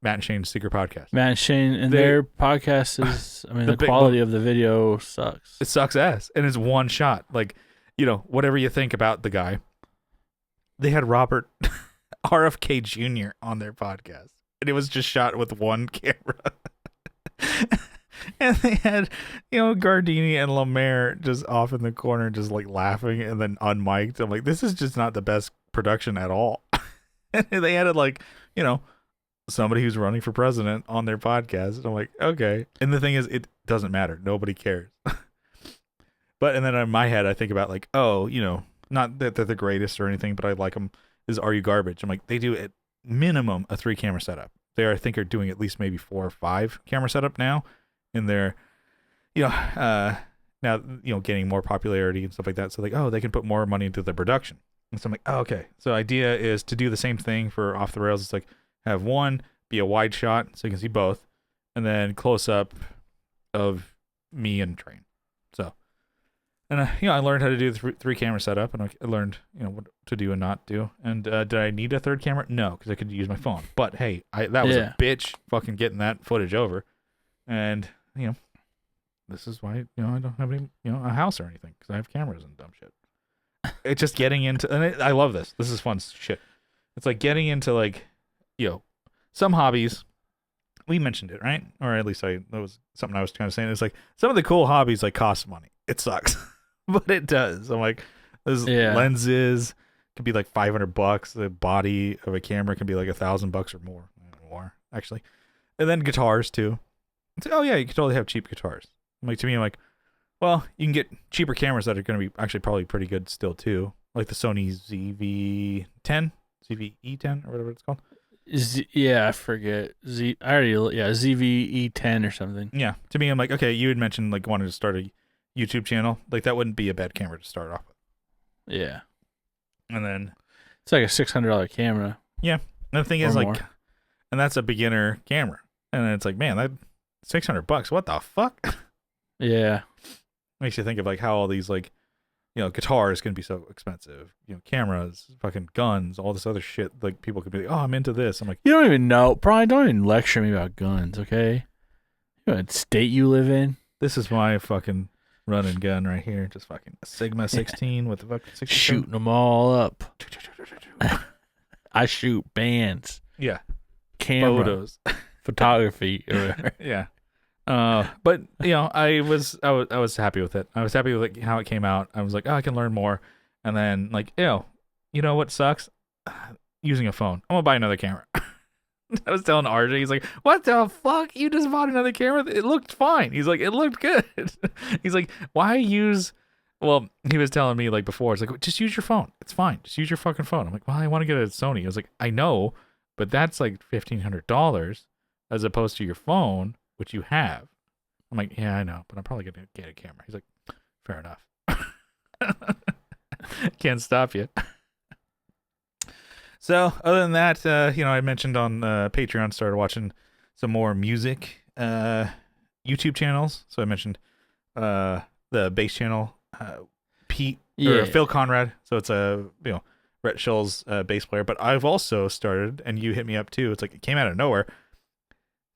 Matt and Shane's Secret Podcast. Matt and Shane and their podcast is, I mean, the quality of the video sucks. It sucks ass, and it's one shot. Like, whatever you think about the guy, they had Robert RFK Jr. on their podcast, and it was just shot with one camera. And they had, Gardini and Lemaire just off in the corner, just like laughing and then unmiked. I'm like, this is just not the best production at all. And they added like, somebody who's running for president on their podcast. And I'm like, okay. And the thing is, it doesn't matter. Nobody cares. But, and then in my head, I think about like, oh, not that they're the greatest or anything, but I like them. Is Are You Garbage? I'm like, they do at minimum a 3-camera setup. They I think are doing at least maybe 4 or 5 camera setup now. And they're, now, getting more popularity and stuff like that. So like, oh, they can put more money into the production. And so I'm like, oh, okay. So idea is to do the same thing for Off the Rails. It's like have one be a wide shot so you can see both, and then close up of me and Train. So And I learned how to do the three camera setup, and I learned what to do and not do. And did I need a third camera? No, because I could use my phone. But hey, that was a bitch fucking getting that footage over. And this is why I don't have any a house or anything, because I have cameras and dumb shit. It's just getting into, and I love this. This is fun shit. It's like getting into like some hobbies. We mentioned it, right? Or at least that was something I was kind of saying. It's like some of the cool hobbies like cost money. It sucks. But it does. I'm like, those lenses could be like $500. The body of a camera can be like $1,000 or more, actually. And then guitars too. It's like, oh yeah, you can totally have cheap guitars. To me, I'm like, well, you can get cheaper cameras that are going to be actually probably pretty good still too, like the Sony ZV-10, ZV-E10 or whatever it's called. I forget. ZV-E10 or something. Yeah, to me, I'm like, okay, you had mentioned like wanting to start a YouTube channel, like that wouldn't be a bad camera to start off with. Yeah. And then it's like a $600 camera. Yeah. And the thing is, like, and that's a beginner camera. And then it's like, man, that $600, what the fuck? Yeah. Makes you think of like how all these like guitars can be so expensive, cameras, fucking guns, all this other shit. Like people could be like, oh, I'm into this. I'm like, you don't even know, Brian, don't even lecture me about guns, okay? You know what state you live in? This is my fucking run and gun right here. Just fucking a Sigma 16 with the fucking 16. Shooting them all up. I shoot bands. Yeah. Camera. Photos. Photography. Or whatever. Yeah. But I was happy with it. I was happy with like how it came out. I was like, oh, I can learn more. And then like, you know what sucks? Using a phone. I'm gonna buy another camera. I was telling RJ, he's like, what the fuck? You just bought another camera? It looked fine. He's like, it looked good. He's like, why use... Well, he was telling me like before, it's like, just use your phone. It's fine. Just use your fucking phone. I'm like, well, I want to get a Sony. I was like, I know, but that's like $1,500 as opposed to your phone, which you have. I'm like, yeah, I know, but I'm probably going to get a camera. He's like, fair enough. Can't stop you. So other than that, I mentioned on Patreon, started watching some more music YouTube channels. So I mentioned the bass channel, Pete or Phil Conrad. So it's a Rhett Shull's bass player. But I've also started, and you hit me up too. It's like it came out of nowhere.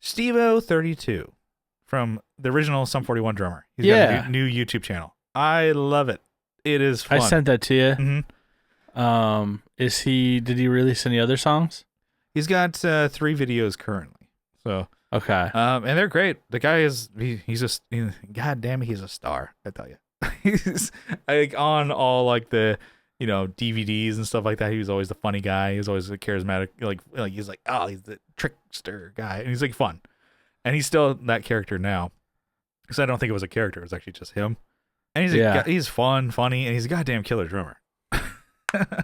Stevo32 from the original Sum 41 drummer. He's got a new YouTube channel. I love it. It is fun. I sent that to you. Mm-hmm. Did he release any other songs? He's got 3 videos currently. So okay. And they're great. The guy is god damn it, he's a star, I tell you. He's like on all like the DVDs and stuff like that. He was always the funny guy. He's always the charismatic, like he's like, oh, he's the trickster guy, and he's like fun. And he's still that character now. Because I don't think it was a character, it was actually just him. And he's fun, funny, and he's a goddamn killer drummer.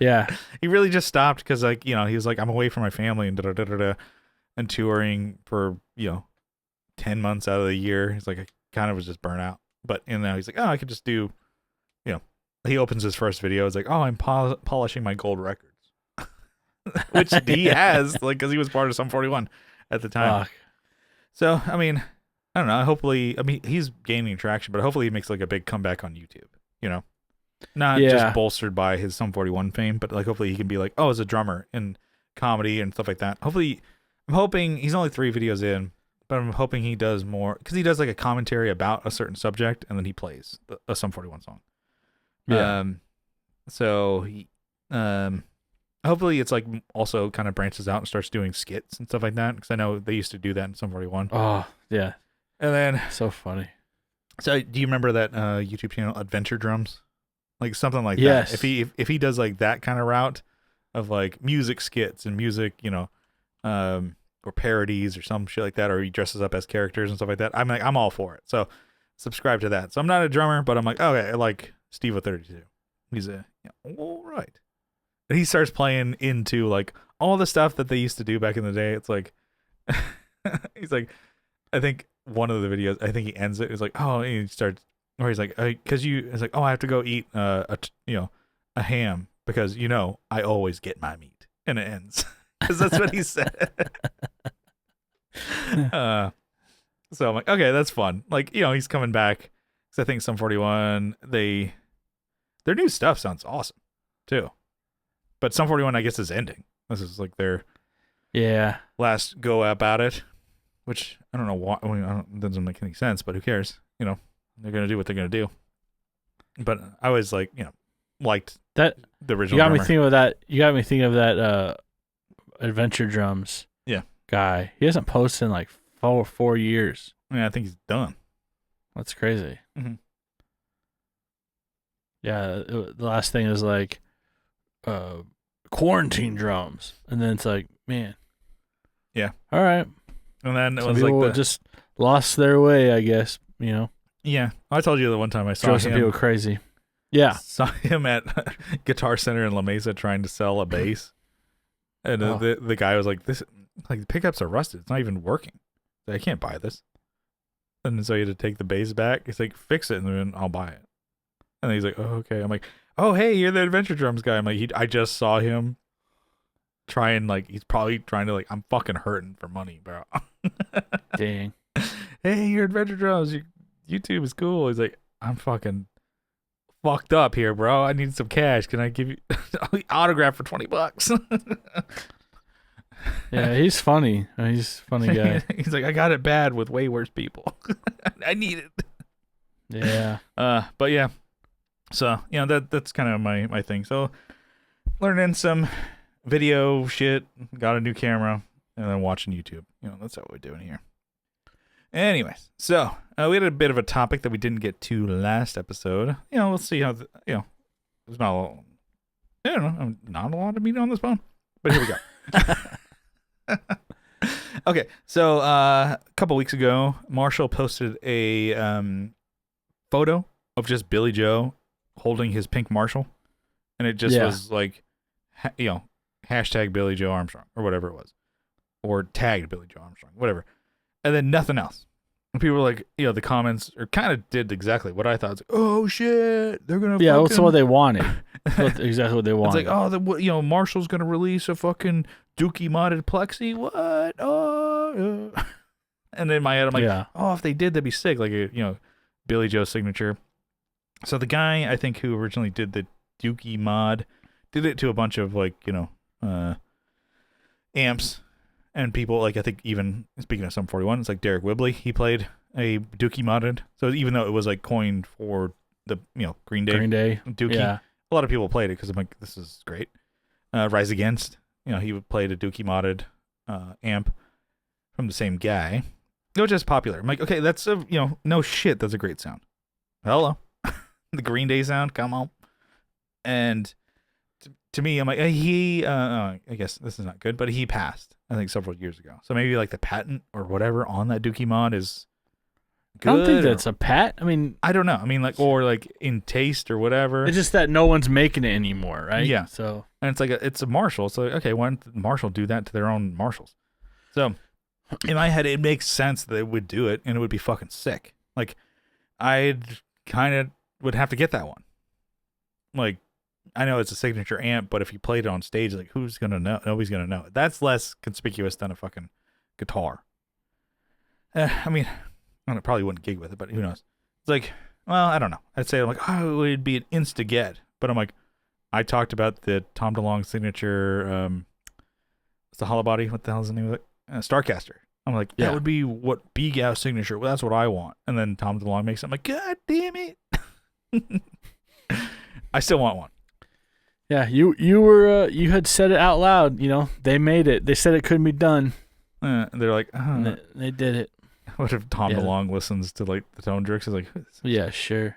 Yeah, he really just stopped because he was like, I'm away from my family and touring for 10 months out of the year. He's like, I kind of was just burnt out, but now he's like, oh, I could just do he opens his first video, it's like, oh, I'm polishing my gold records. Which he has, like, because he was part of Sum 41 at the time. So I mean, I don't know, hopefully, he's gaining traction, but hopefully he makes like a big comeback on YouTube, not just bolstered by his Sum 41 fame, but like hopefully he can be like, oh, as a drummer in comedy and stuff like that. Hopefully, I'm hoping he's only 3 videos in, but I'm hoping he does more, because he does like a commentary about a certain subject and then he plays a Sum 41 song. Yeah. So he, hopefully it's like also kind of branches out and starts doing skits and stuff like that, because I know they used to do that in Sum 41. Oh yeah. And then so funny. So do you remember that YouTube channel Adventure Drums? Like something like that. If he does like that kind of route of like music skits and music, or parodies or some shit like that, or he dresses up as characters and stuff like that, I'm all for it. So subscribe to that. So I'm not a drummer, but I'm like, okay, I like Stevo32. He's all right. And he starts playing into like all the stuff that they used to do back in the day. It's like he's like, I think one of the videos, I think he ends it. It's like, oh, and he starts, or he's like, because it's like, oh, I have to go eat a ham because I always get my meat, and it ends because that's what he said. So I'm like, okay, that's fun. Like he's coming back because I think Sum 41 they Their new stuff sounds awesome, too. But Sum 41, I guess, is ending. This is like their last go about it, which I don't know why. It doesn't make any sense, but who cares? You know, they're gonna do what they're gonna do. But I always liked that the original. You got drummer. me thinking of that. You got me thinking of that Adventure Drums. Guy. He hasn't posted in like 4 years. Yeah, I think he's done. That's crazy. Mm-hmm. Yeah, the last thing is like quarantine drums, and then it's like, man. Yeah. All right. And then it Some was people like just lost their way, I guess. You know. Yeah, I told you the one time I saw Drove some people crazy. Yeah. Saw him at Guitar Center in La Mesa trying to sell a bass, and the guy was like, "This, like, the pickups are rusted. It's not even working. I can't buy this." And so he had to take the bass back. He's like, "Fix it, and then I'll buy it." And then he's like, "Oh, okay." I'm like, "Oh, hey, you're the Adventure Drums guy." I'm like, I just saw him trying, like, he's probably trying to, like, I'm fucking hurting for money, bro. Dang. Hey, you're Adventure Drums. YouTube is cool. He's like, I'm fucking fucked up here, bro. I need some cash. Can I give you autograph for $20? Yeah, he's funny. He's a funny guy. He's like, I got it bad with way worse people. I need it. Yeah. But yeah. So, you know, that's kind of my thing. So, learning some video shit, got a new camera, and then watching YouTube. You know, that's what we're doing here. Anyways, so we had a bit of a topic that we didn't get to last episode. You know, we'll see how, there's not a lot, I don't know, not a lot of meat on this bone, but here we go. Okay, so a couple weeks ago, Marshall posted a photo of just Billy Joe holding his pink Marshall, and it just was like, hashtag Billy Joe Armstrong, or whatever it was, or tagged Billy Joe Armstrong, whatever. And then nothing else. And people were like, the comments kind of did exactly what I thought. It's like, oh shit, they're gonna. Yeah, that's what they wanted. That's exactly what they wanted. It's like, Marshall's gonna release a fucking Dookie modded Plexi. What? Oh. And in my head, I'm like, oh, if they did, that'd be sick. Like, Billy Joe signature. So the guy, I think, who originally did the Dookie mod, did it to a bunch of amps. And people, like, I think even, speaking of Sum 41, it's like Derek Whibley, he played a Dookie modded. So even though it was, like, coined for the, Green Day Dookie, a lot of people played it because I'm like, this is great. Rise Against, he played a Dookie modded amp from the same guy. It was just popular. I'm like, okay, that's no shit, that's a great sound. Hello. The Green Day sound, come on. And to me, I'm like, I guess this is not good, but he passed, I think, several years ago. So maybe like the patent or whatever on that Dookie mod is good. I don't think that's a pat. I mean, I don't know. I mean, like, or like in taste or whatever. It's just that no one's making it anymore, right? Yeah. So, and it's like it's a Marshall. So okay, why don't Marshall do that to their own Marshalls? So in my head, it makes sense that they would do it, and it would be fucking sick. Like, I'd kind of would have to get that one. Like, I know it's a signature amp, but if you played it on stage, like, who's gonna know? Nobody's gonna know. That's less conspicuous than a fucking guitar. I mean, I probably wouldn't gig with it, but who knows? It's like, well, I don't know. I'd say, like, oh, it would be an insta get, but I'm like, I talked about the Tom DeLonge signature. What's the hollow body? What the hell is the name of it? Starcaster. I'm like, that would be what B-Gau's signature. Well, that's what I want. And then Tom DeLonge makes it. I'm like, God damn it! I still want one. Yeah, you had said it out loud. They made it. They said it couldn't be done. They're like, they did it. What if Tom DeLonge listens to like the Tone Jerks? He's like, yeah, sure.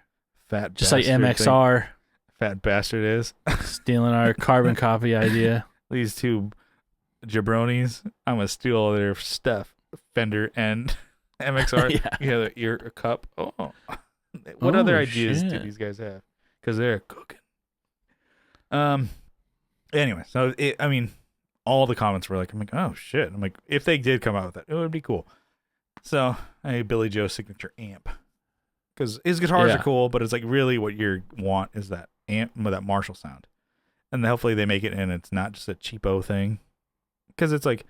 Fat just like MXR. Fat bastard is stealing our carbon copy idea. These two jabronis, I'm gonna steal all their stuff. Fender and MXR. The ear cup. Oh, what other ideas do these guys have? Because they're cooking. Anyway, so I mean, all the comments were like, I'm like, oh shit. I'm like, if they did come out with that, it would be cool. So a Billy Joe signature amp, because his guitars are cool, but it's like really what you want is that amp with that Marshall sound, and hopefully they make it and it's not just a cheapo thing, because it's like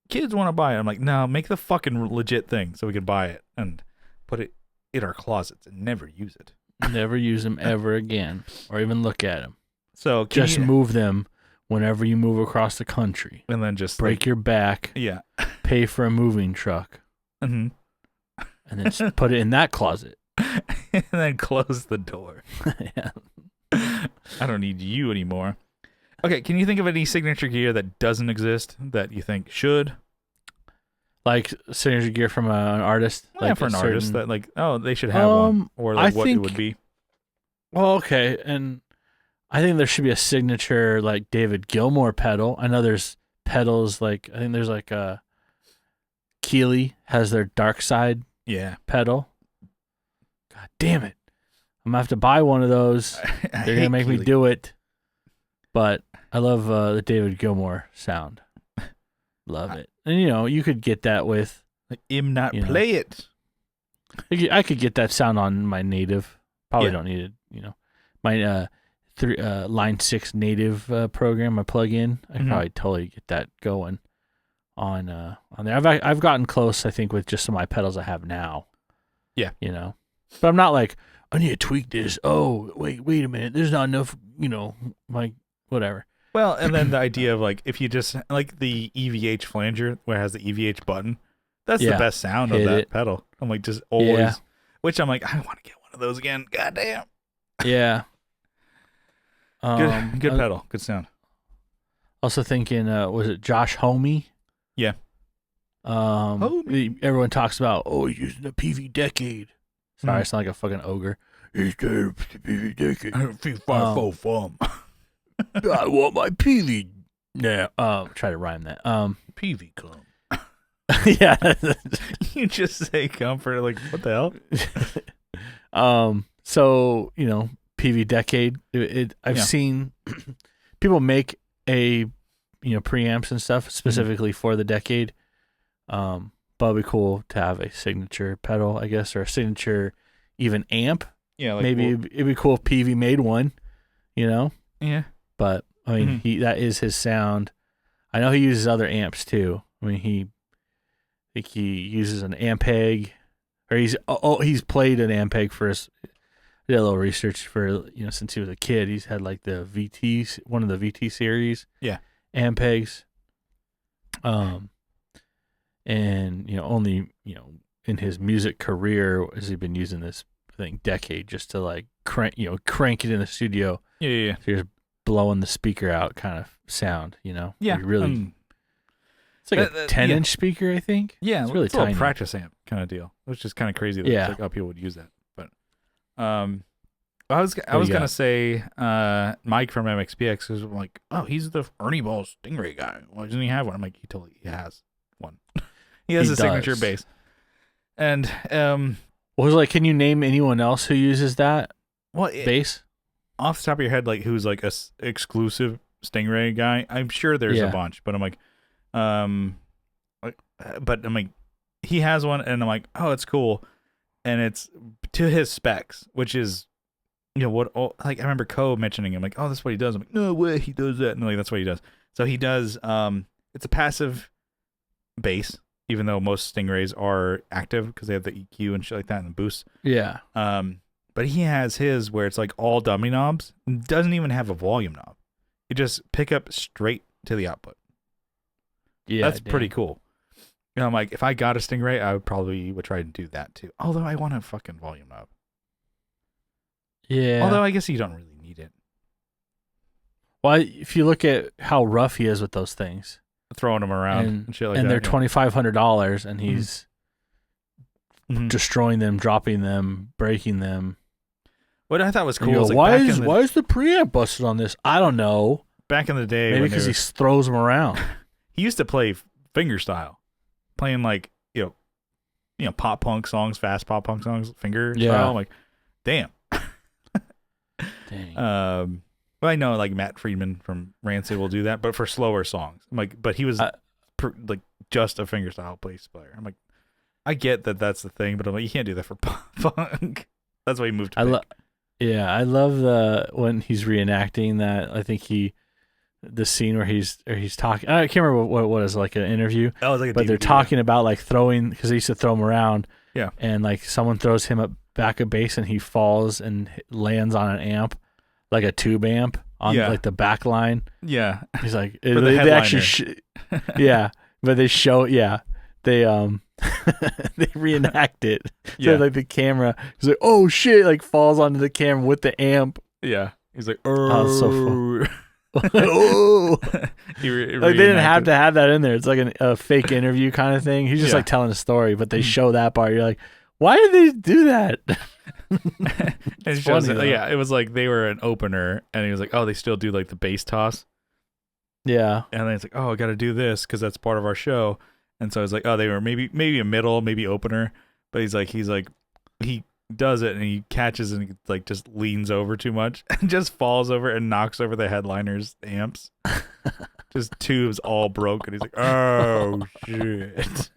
kids want to buy it. I'm like, no, make the fucking legit thing so we can buy it and put it in our closets and never use it. Never use them ever again, or even look at them. So just move them whenever you move across the country, and then just break your back. Yeah. Pay for a moving truck. Mm-hmm. And then just put it in that closet. And then close the door. Yeah. I don't need you anymore. Okay, can you think of any signature gear that doesn't exist that you think should? Like signature gear from an artist? Yeah, like for an artist that they should have one. Or I what think, it would be. Well, okay, and I think there should be a signature like David Gilmour pedal. I know there's pedals I think there's a Keeley has their Dark Side pedal. God damn it. I'm going to have to buy one of those. They're going to make me do it. But I love the David Gilmour sound. Love it. And, you could get that with... play it. I could get that sound on my native. Probably don't need it, My Line 6 native program, my plug-in. I could probably totally get that going on there. I've gotten close, I think, with just some of my pedals I have now. Yeah. But I'm not like, I need to tweak this. Oh, wait a minute. There's not enough, whatever. Well, and then the idea of if you just like the EVH flanger where it has the EVH button, that's the best sound of that pedal. I'm just always, which I'm I want to get one of those again. God damn. Yeah. Good pedal. Good sound. Also thinking, was it Josh Homme? Yeah. Everyone talks about, he's using the PV Decade. Sorry, I sound like a fucking ogre. He's the PV Decade. 5-4 form. I want my PV now. Try to rhyme that. PV come. Yeah. You just say comfort, what the hell? So, PV Decade. I've seen people make a, preamps and stuff specifically for the Decade. But it'd be cool to have a signature pedal, I guess, or a signature even amp. Yeah, maybe it'd be cool if PV made one, Yeah. But I mean, that is his sound. I know he uses other amps too. I mean, I think he uses an Ampeg, or he's played an Ampeg for us. I did a little research for since he was a kid. He's had the VT, one of the VT series. Yeah. Ampegs. And only in his music career has he been using this Decade just to crank it in the studio. Yeah. So you're blowing the speaker out kind of sound. Yeah. Really. It's like a 10-inch speaker, I think. Yeah, it's really it's tiny. A practice amp kind of deal, which is kind of crazy that how people would use that. But I was gonna say Mike from MXPX is he's the Ernie Ball Stingray guy. Why doesn't he have one? I'm he has one. He has a signature bass. And can you name anyone else who uses that bass? Off the top of your head, who's a exclusive Stingray guy? I'm sure there's a bunch, but he has one, and I'm oh, it's cool, and it's to his specs, which is, I remember Ko mentioning him, oh, that's what he does. I'm no way he does that, and that's what he does. So he does, it's a passive bass, even though most Stingrays are active because they have the EQ and shit like that and the boost. Yeah. But he has his where it's all dummy knobs, doesn't even have a volume knob. You just pick up straight to the output. Yeah, that's pretty cool. I'm if I got a Stingray, I would try to do that too. Although I want a fucking volume knob. Yeah. Although I guess you don't really need it. Well, if you look at how rough he is with those things, throwing them around and shit like that, and they're $2,500, and he's destroying them, dropping them, breaking them. What I thought was cool is why is the preamp busted on this? I don't know. Back in the day, maybe because he throws them around. He used to play fingerstyle, playing pop punk songs, fast pop punk songs, fingerstyle. I'm damn. Dang. Well, I know Matt Friedman from Rancid will do that, but for slower songs. but he was just a fingerstyle bass player. I'm I get that that's the thing, but you can't do that for punk. That's why he moved to I love when he's reenacting that. I think the scene where he's talking. I can't remember what it was, an interview. Oh, it was but DVD, they're talking about throwing, because they used to throw him around. Yeah. And someone throws him back of bass and he falls and lands on an amp, like a tube amp on like the back line. Yeah. He's like, they actually, but they show, they they reenact it. So like the camera, he's like, oh shit, like falls onto the camera with the amp. Yeah. He's like, oh, so fun. Oh, like they didn't have to have that in there. It's like a fake interview kind of thing. He's just like telling a story, but they show that part. You're like, why did they do that? It shows it was like they were an opener, and he was like, oh, they still do like the bass toss. Yeah, and then it's like, oh, I got to do this because that's part of our show. And so I was like, oh, they were maybe a middle, maybe opener, but he's like he does it and he catches and he like just leans over too much and just falls over and knocks over the headliner's amps. Just tubes all broken. He's like, oh shit.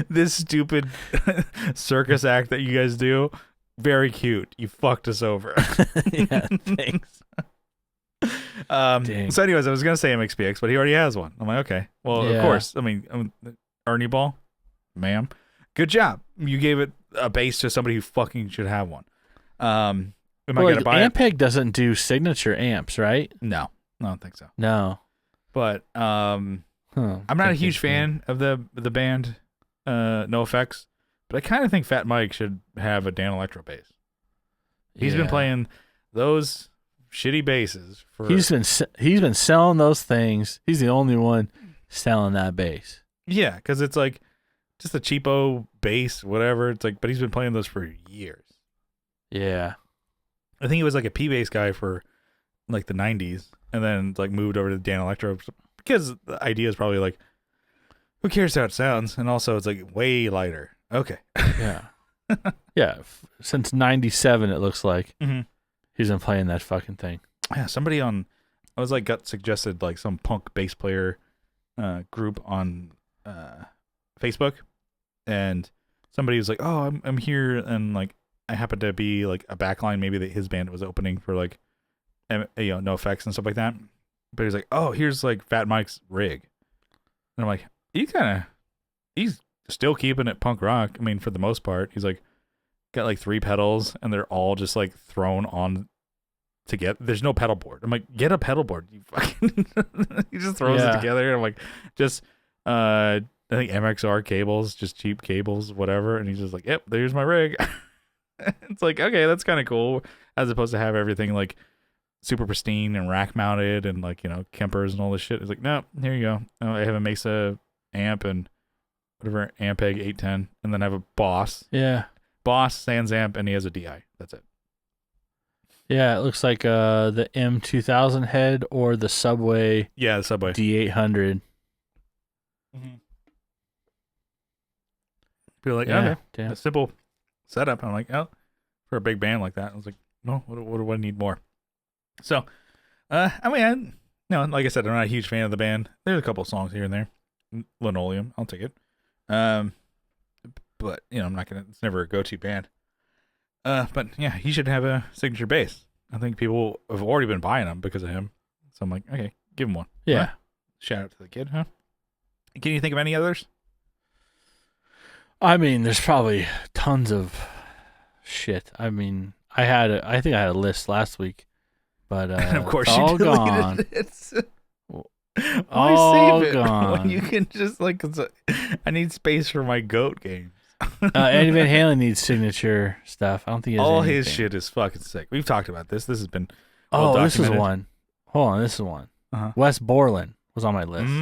This stupid circus act that you guys do, very cute. You fucked us over. Yeah, thanks. So anyways, I was gonna say MXPX, but he already has one. I'm like, okay, well, of course. I mean, Ernie Ball, ma'am, good job. You gave it a bass to somebody who fucking should have one. Am I gonna buy it? Ampeg doesn't do signature amps, right? No, I don't think so. No, but I'm not a huge fan of the band, No Effects, but I kind of think Fat Mike should have a Dan Electro bass. He's been playing those shitty basses for. He's been selling those things. He's the only one selling that bass. Yeah, because it's like just a cheapo bass, whatever. It's like, but he's been playing those for years. Yeah, I think he was like a P bass guy for like the 90s, and then like moved over to Dan Electro because the idea is probably like, who cares how it sounds, and also it's like way lighter. Okay. Yeah. Yeah. Since '97, it looks like he's been playing that fucking thing. Yeah. Somebody I was like got suggested like some punk bass player group on Facebook, and somebody was like, oh, I'm here, and like I happen to be like a backline, maybe that his band was opening for like No Effects and stuff like that, but he's like, oh, here's like Fat Mike's rig, and I'm like, he's still keeping it punk rock. I mean, for the most part, he's like got like 3 pedals and they're all just like thrown on together. There's no pedal board. I'm like, get a pedal board. You fucking he just throws it together. And I'm like, just I think MXR cables, just cheap cables, whatever. And he's just like, yep, there's my rig. It's like, okay, that's kind of cool, as opposed to have everything like super pristine and rack mounted and like, you know, Kempers and all this shit. It's like, no, here you go. I have a Mesa amp and whatever, Ampeg 810, and then I have a Boss. Yeah. Boss, Sans amp, and he has a DI. That's it. Yeah, it looks like the M2000 head or the Subway. Yeah, the Subway D800. Feel like, okay, a simple setup. I'm like, oh, for a big band like that, I was like, no, what do I need more? So, I mean, like I said, I'm not a huge fan of the band. There's a couple of songs here and there. Linoleum, I'll take it. But you know, I'm not gonna. It's never a go-to band. But yeah, he should have a signature bass. I think people have already been buying them because of him. So I'm like, okay, give him one. Yeah. Right. Shout out to the kid, huh? Can you think of any others? I mean, there's probably tons of shit. I mean, I think I had a list last week, but and of course it's you all deleted gone. Why all save it gone. when you can just like? I need space for my goat games. Eddie Van Halen needs signature stuff. I don't think he has all anything. his shit is fucking sick. We've talked about this. This has been this is one. Hold on, this is one. Wes Borland was on my list.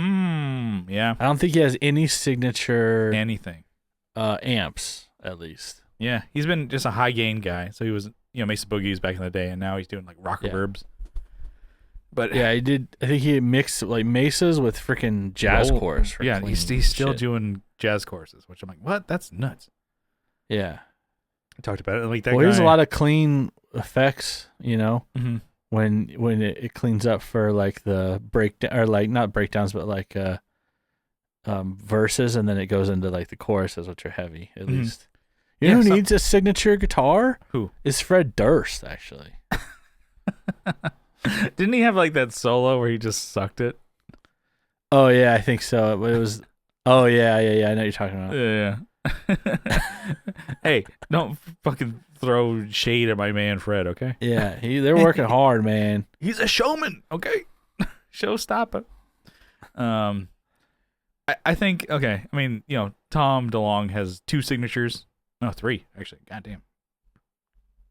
Yeah. I don't think he has any signature anything. Amps, at least. Yeah, he's been just a high gain guy. So he was, Mesa Boogies back in the day, and now he's doing like rock reverbs. But yeah, he did. I think he mixed like Mesas with freaking jazz chorus. Yeah, he's still doing jazz choruses, which I'm like, what? That's nuts. Yeah, I talked about it. Like that. Well, there's a lot of clean effects, Mm-hmm. when it cleans up for like the breakdown, or like not breakdowns, but like verses, and then it goes into like the choruses, which are heavy at least. You know who needs a signature guitar? Who? Is Fred Durst, actually. Didn't he have like that solo where he just sucked it? Oh yeah, I think so. But it was. Oh yeah. I know what you're talking about. Yeah. Hey, don't fucking throw shade at my man Fred, okay? Yeah, they're working hard, man. He's a showman, okay? Showstopper. I think, okay, I mean, Tom DeLonge has 2 signatures. No, 3, actually. Goddamn.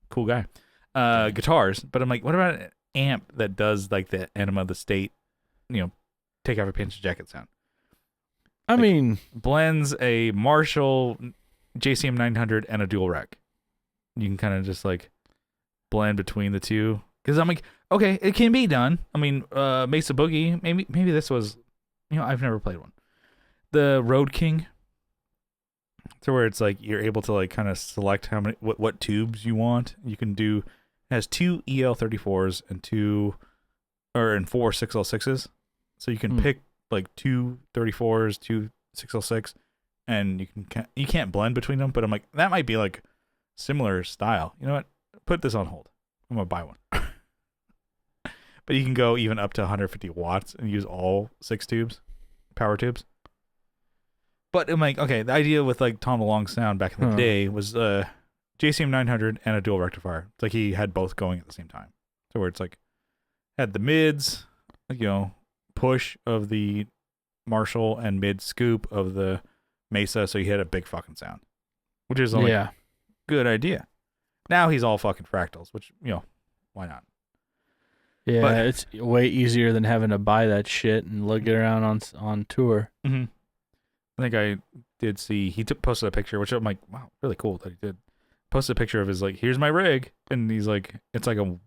Cool guy. Guitars, but I'm like, what about an amp that does like the Enema of the State, take off your pants and jacket sound? I mean, blends a Marshall JCM 900 and a dual rack. You can kind of just like blend between the two. Because I'm like, okay, it can be done. I mean, Mesa Boogie, maybe this was, I've never played one. The Road King, to where it's like you're able to like kind of select how many what tubes you want. You can do, it has 2 EL34s and 4 6L6s. So you can pick like 2 34s, 2 6L6, and you can't blend between them. But I'm like, that might be like similar style. You know what? Put this on hold. I'm gonna buy one. But you can go even up to 150 watts and use all 6 tubes, power tubes. But I'm like, okay, the idea with like Tom DeLonge's sound back in the day was JCM 900 and a dual rectifier. It's like he had both going at the same time. So where it's like had the mids, like, push of the Marshall and mid scoop of the Mesa, so you had a big fucking sound, which is like good idea. Now he's all fucking fractals, which why not? Yeah, but it's way easier than having to buy that shit and look it around on tour. Mm-hmm. I think I did see he posted a picture, which I'm like, wow, really cool that he did. Posted a picture of his like, here's my rig, and he's like, it's like a,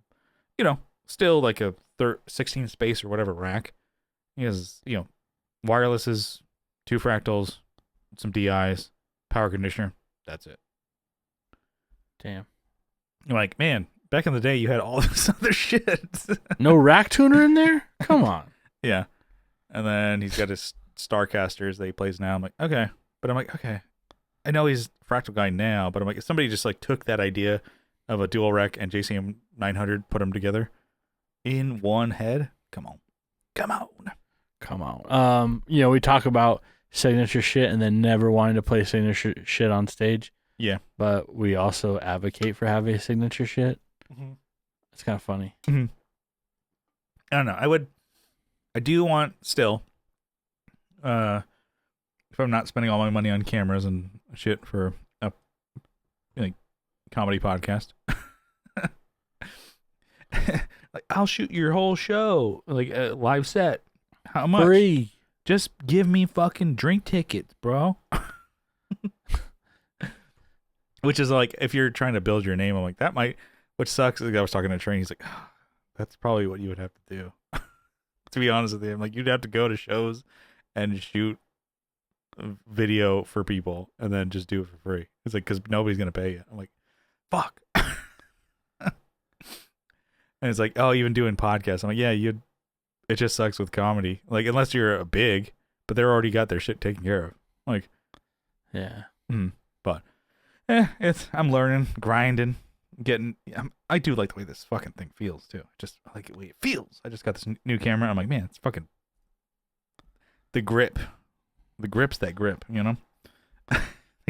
still like a 16 space or whatever rack. He has, wirelesses, 2 fractals, some DIs, power conditioner. That's it. Damn. I'm like, man, back in the day, you had all this other shit. No rack tuner in there? Come on. Yeah. And then he's got his Starcasters that he plays now. I'm like, okay. But I'm like, okay. I know he's a fractal guy now, but I'm like, if somebody just like took that idea of a dual rec and JCM 900, put them together in one head, come on. We talk about signature shit and then never wanting to play signature shit on stage. Yeah. But we also advocate for having signature shit. Mm-hmm. It's kind of funny. Mm-hmm. I don't know. I do want still, if I'm not spending all my money on cameras and shit for a comedy podcast, like I'll shoot your whole show, like a live set. How much? Free. Just give me fucking drink tickets, bro. Which is like, if you're trying to build your name, I'm like, that might, which sucks. Like I was talking to Train, he's like, that's probably what you would have to do. To be honest with you, I'm like, you'd have to go to shows and shoot video for people and then just do it for free. It's like, because nobody's going to pay you. I'm like, fuck. And it's like, oh, even doing podcasts. I'm like, yeah, it just sucks with comedy. Like, unless you're a big, but they're already got their shit taken care of. Like, yeah. But, I'm learning, grinding, getting, I do like the way this fucking thing feels too. I like the way it feels. I just got this new camera. I'm like, man, it's fucking, the grip's that grip, They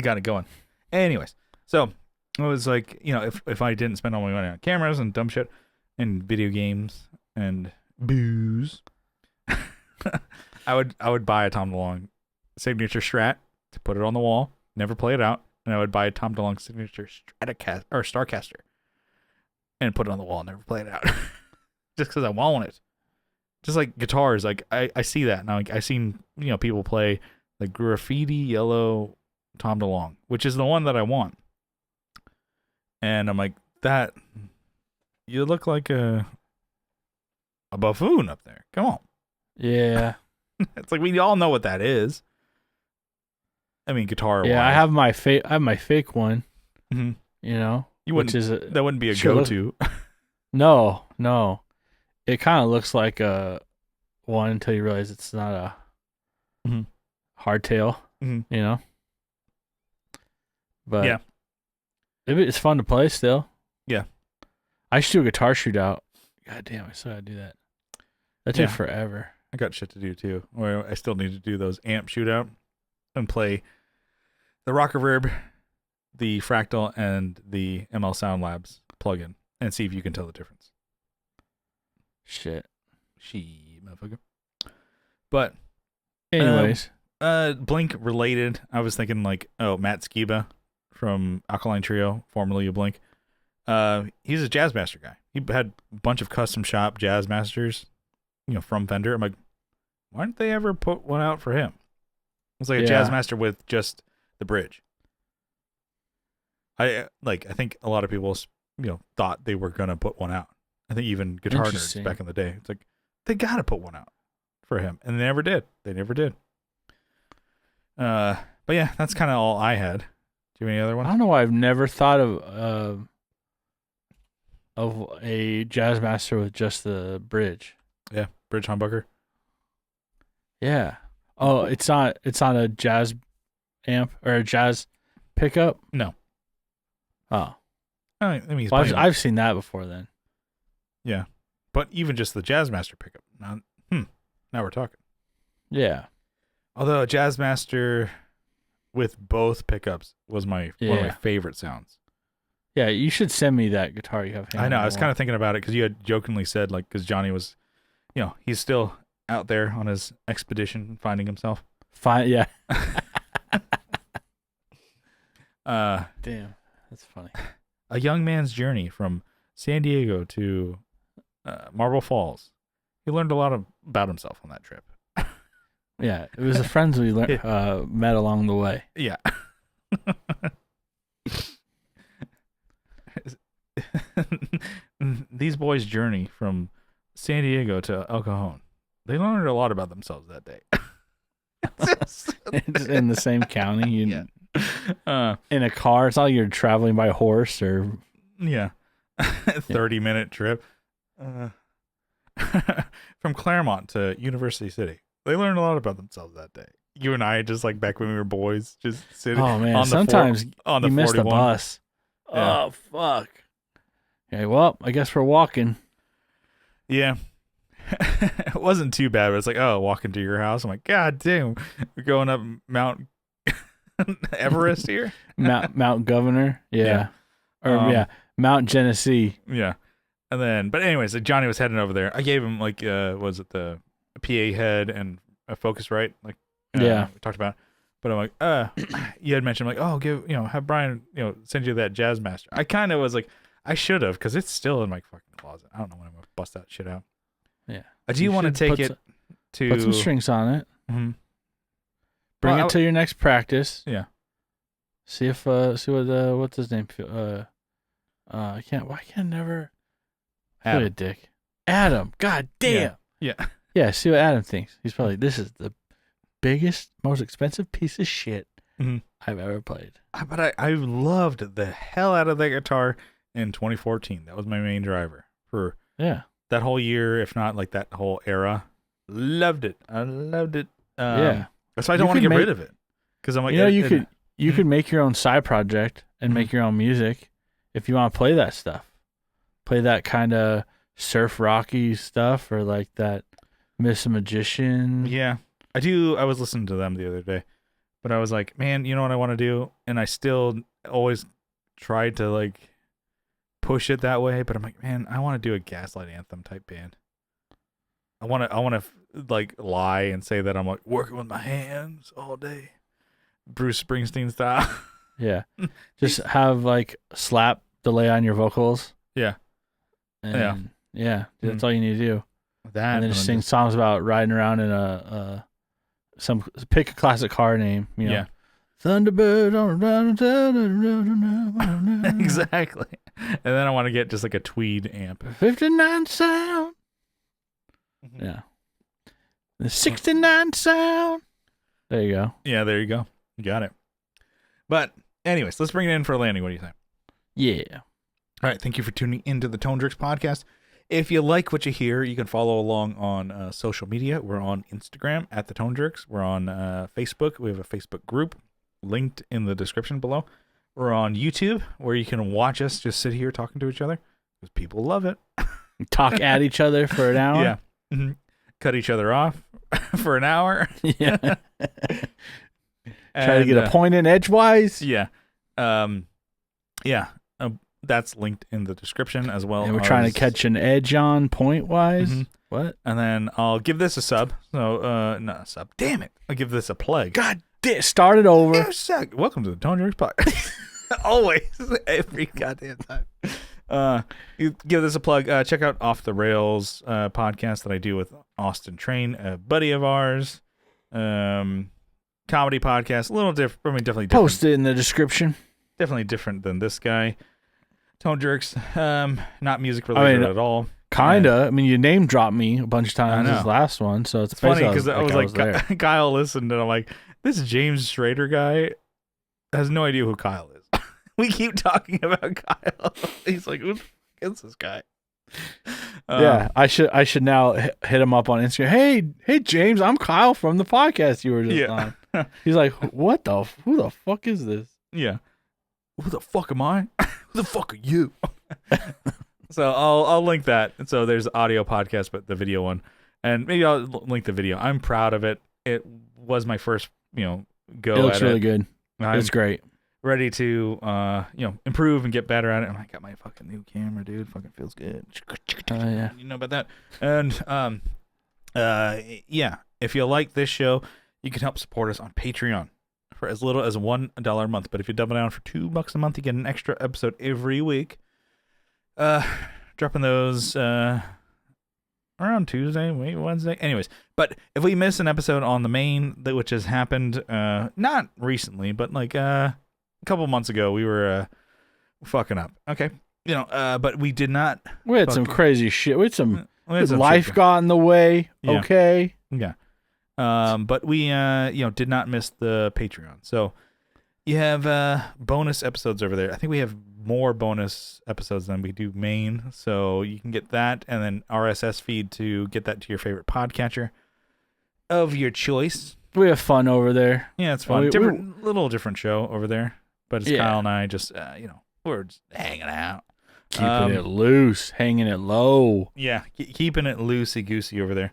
got it going. Anyways, so it was like, if I didn't spend all my money on cameras and dumb shit and video games and booze, I would buy a Tom DeLonge signature Strat to put it on the wall, never play it out, and I would buy a Tom DeLonge signature Starcaster and put it on the wall and never play it out, just because I want it. Just like guitars, like I see that now. Like I seen people play the graffiti yellow Tom DeLonge, which is the one that I want, and I'm like, that you look like a buffoon up there. Come on. Yeah. It's like we all know what that is. I mean, guitar. Yeah, I have my fake one. Mm-hmm. That wouldn't be a go-to. No. It kind of looks like a one until you realize it's not a hardtail. Mm-hmm. But yeah, it's fun to play still. Yeah, I should do a guitar shootout. God damn, I still gotta do that. That took forever. I got shit to do too. Or I still need to do those amp shootout and play the Rock Reverb, the Fractal, and the ML Sound Labs plugin, and see if you can tell the difference. Shit. She motherfucker. But anyways, Blink related. I was thinking like, Matt Skiba from Alkaline Trio, formerly of Blink. He's a jazz master guy. He had a bunch of custom shop jazz masters, from Fender. I'm like, why didn't they ever put one out for him? It's like a jazz master with just the bridge. I think a lot of people, thought they were gonna put one out. I think even guitar nerds back in the day, it's like they gotta put one out for him, and they never did. But yeah, that's kind of all I had. Do you have any other ones? I don't know why I've never thought of a jazz master with just the bridge. Yeah, bridge humbucker. Yeah. Oh, it's not a jazz amp or a jazz pickup? No. Oh. I mean, well, I've seen that before then. Yeah. But even just the jazz master pickup. Now we're talking. Yeah. Although a jazz master with both pickups was one of my favorite sounds. Yeah, you should send me that guitar you have. I know. I was kind of thinking about it because you had jokingly said, because Johnny was, he's still out there on his expedition finding himself. Yeah. Damn, that's funny. A young man's journey from San Diego to Marble Falls. He learned a lot about himself on that trip. Yeah, it was the friends we met along the way. Yeah. These boys' journey from San Diego to El Cajon. They learned a lot about themselves that day. In the same county. In a car. It's not like you're traveling by horse or... Yeah. 30-minute trip. From Claremont to University City. They learned a lot about themselves that day. You and I, just like back when we were boys, just sitting sometimes on the you miss 41. the bus. Yeah. Oh, fuck. Okay, well, I guess we're walking. Yeah. It wasn't too bad, but it's like, walking to your house. I'm like, God damn, we're going up Mount Everest here? Mount Governor. Yeah. Or, Mount Genesee. Yeah. And then, but anyways, Johnny was heading over there. I gave him, was it the PA head and a Focusrite? We talked about. But I'm like, you had mentioned, have Brian, send you that Jazz Master. I kind of was like, I should have, because it's still in my fucking closet. I don't know when I'm going to bust that shit out. Yeah. I do want to take it to... Put some strings on it. Mm-hmm. Bring it to your next practice. Yeah. See what's his name? I can't never... Adam. What a dick. Adam. God damn. Yeah. Yeah, see what Adam thinks. He's probably, this is the biggest, most expensive piece of shit I've ever played. But I loved the hell out of that guitar in 2014. That was my main driver for that whole year, if not like that whole era. Loved it. I loved it. That's why I don't want to get rid of it. Because I'm like, you could make your own side project and make your own music if you want to play that stuff. Play that kind of surf rocky stuff or like that Miss a Magician. Yeah. I do. I was listening to them the other day, but I was like, man, you know what I want to do? And I still always tried to push it that way, but I'm like, man, I want to do a Gaslight Anthem type band. I want to lie and say that I'm working with my hands all day. Bruce Springsteen style. Yeah. Just have slap delay on your vocals. Yeah. And that's all you need to do. That and then just sing songs about riding around in pick a classic car name, Yeah. Thunderbird on around. Exactly. And then I want to get just a tweed amp. 59 sound. Yeah. The 69 sound. There you go. Yeah, there you go. You got it. But anyways, let's bring it in for a landing. What do you think? Yeah. All right. Thank you for tuning into the Tone Jerks podcast. If you like what you hear, you can follow along on social media. We're on Instagram at the Tone Jerks. We're on Facebook. We have a Facebook group linked in the description below. We're on YouTube, where you can watch us just sit here talking to each other because people love it. Talk at each other for an hour. Yeah. Mm-hmm. Cut each other off for an hour. Yeah. Try to get a point in edgewise. Yeah. That's linked in the description as well. And we're trying to catch an edge on point-wise. Mm-hmm. What? And then I'll give this a sub. So, not a sub. Damn it. I'll give this a plug. God damn. Start it over. Welcome to the Tone Jerks Podcast. Always. Every goddamn time. You give this a plug. Check out Off the Rails podcast that I do with Austin Train, a buddy of ours. Comedy podcast. A little different. I mean, definitely different. Post it in the description. Definitely different than this guy. Tone Jerks. Not music related at all. Kinda. I mean, you name dropped me a bunch of times this last one, so it's funny because I was like, Kyle listened, and I'm like, this James Schrader guy has no idea who Kyle is. We keep talking about Kyle. He's like, who the fuck is this guy? Yeah, I should now hit him up on Instagram. Hey, James, I'm Kyle from the podcast you were just on. He's like, who the fuck is this? Yeah. Who the fuck am I? Who the fuck are you? So I'll link that. And so there's audio podcast, but the video one, and maybe I'll link the video. I'm proud of it. It was my first, go. It looks really good. It's great. Ready to, improve and get better at it. And I got my fucking new camera, dude. Fucking feels good. Yeah. You know about that. And if you like this show, you can help support us on Patreon for as little as $1 a month. But if you double down for $2 a month, you get an extra episode every week. Dropping those around Tuesday, Wednesday. Anyways, but if we miss an episode on the main, which has happened not recently, but like a couple months ago, we were fucking up. Okay, but we did not. We had some crazy shit. We had some life got in the way. Yeah. Okay. Yeah. But we did not miss the Patreon. So you have bonus episodes over there. I think we have more bonus episodes than we do main, so you can get that, and then RSS feed to get that to your favorite podcatcher of your choice. We have fun over there. Yeah, it's fun. Little different show over there, but it's Kyle and I just we're just hanging out, keeping it loose, hanging it low. Yeah, keeping it loosey goosey over there.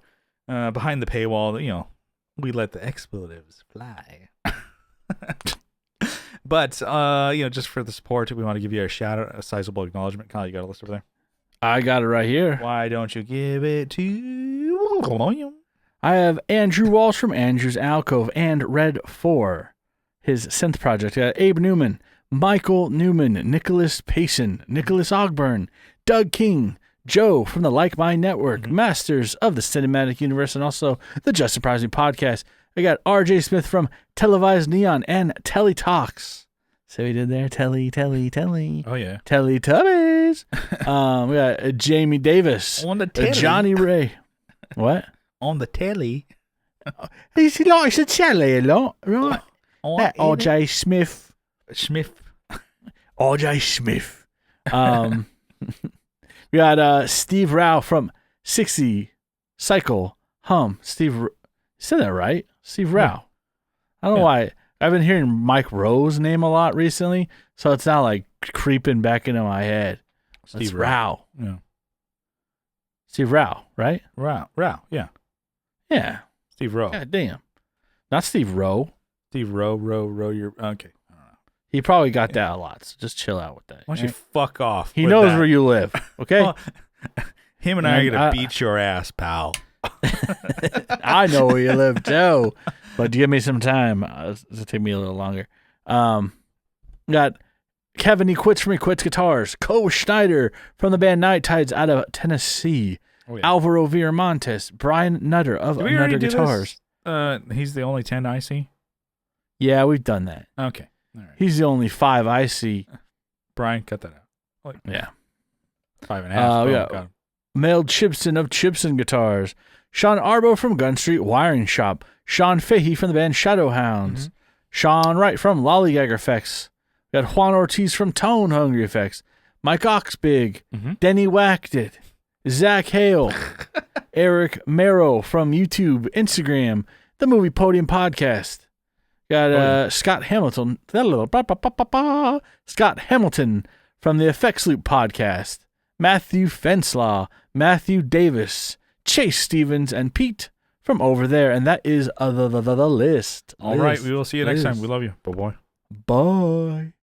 Behind the paywall, we let the expletives fly. But, just for the support, we want to give you a shout out, a sizable acknowledgement. Kyle, you got a list over there? I got it right here. Why don't you give it to... I have Andrew Walsh from Andrew's Alcove and Red 4, his synth project. I got Abe Newman, Michael Newman, Nicholas Payson, Nicholas Ogburn, Doug King, Joe from the Like Mind Network, Masters of the Cinematic Universe, and also the Just Surprise Me podcast. I got RJ Smith from Televised Neon and Telly Talks. So we did there, Telly. Oh, yeah. Teletubbies. We got Jamie Davis. On the telly. Johnny Ray. What? On the telly. He likes the telly a lot, right? That RJ Smith. RJ Smith. We got Steve Rao from 60 Cycle Hum. Steve, said that right? Steve Rao. I don't know why. I've been hearing Mike Rowe's name a lot recently, so it's not like creeping back into my head. Steve Rao. Yeah. Steve Rao, right? Rao, yeah. Yeah. Steve Rowe. God damn. Not Steve Rowe. Steve Rowe, you're... Okay. I don't know. He probably got that a lot, so just chill out with that. Why don't you fuck off? He knows where you live, okay? Well, him and I are going to beat your ass, pal. I know where you live too, but give me some time. It'll take me a little longer. Got Kevin, he quits from He Quits Guitars. Co Schneider from the band Night Tides out of Tennessee. Oh, yeah. Alvaro Viramontes. Brian Nutter of Nutter Guitars. He's the only 10 I see? Yeah, we've done that. Okay. All right. He's the only 5 I see. Brian, cut that out. Yeah. 5.5. We got Mel Chipson of Chipson Guitars. Sean Arbo from Gun Street Wiring Shop. Sean Fahey from the band Shadowhounds. Mm-hmm. Sean Wright from Lollygagger Effects. We got Juan Ortiz from Tone Hungry Effects. Mike Oxbig. Mm-hmm. Denny Whacked It. Zach Hale. Eric Merrow from YouTube, Instagram, the Movie Podium Podcast. Got Scott Hamilton. Scott Hamilton from the Effects Loop Podcast. Matthew Fenslaw. Matthew Davis. Chase Stevens and Pete from over there. And that is the list. All right. We will see you next time. We love you. Bye-bye. Bye.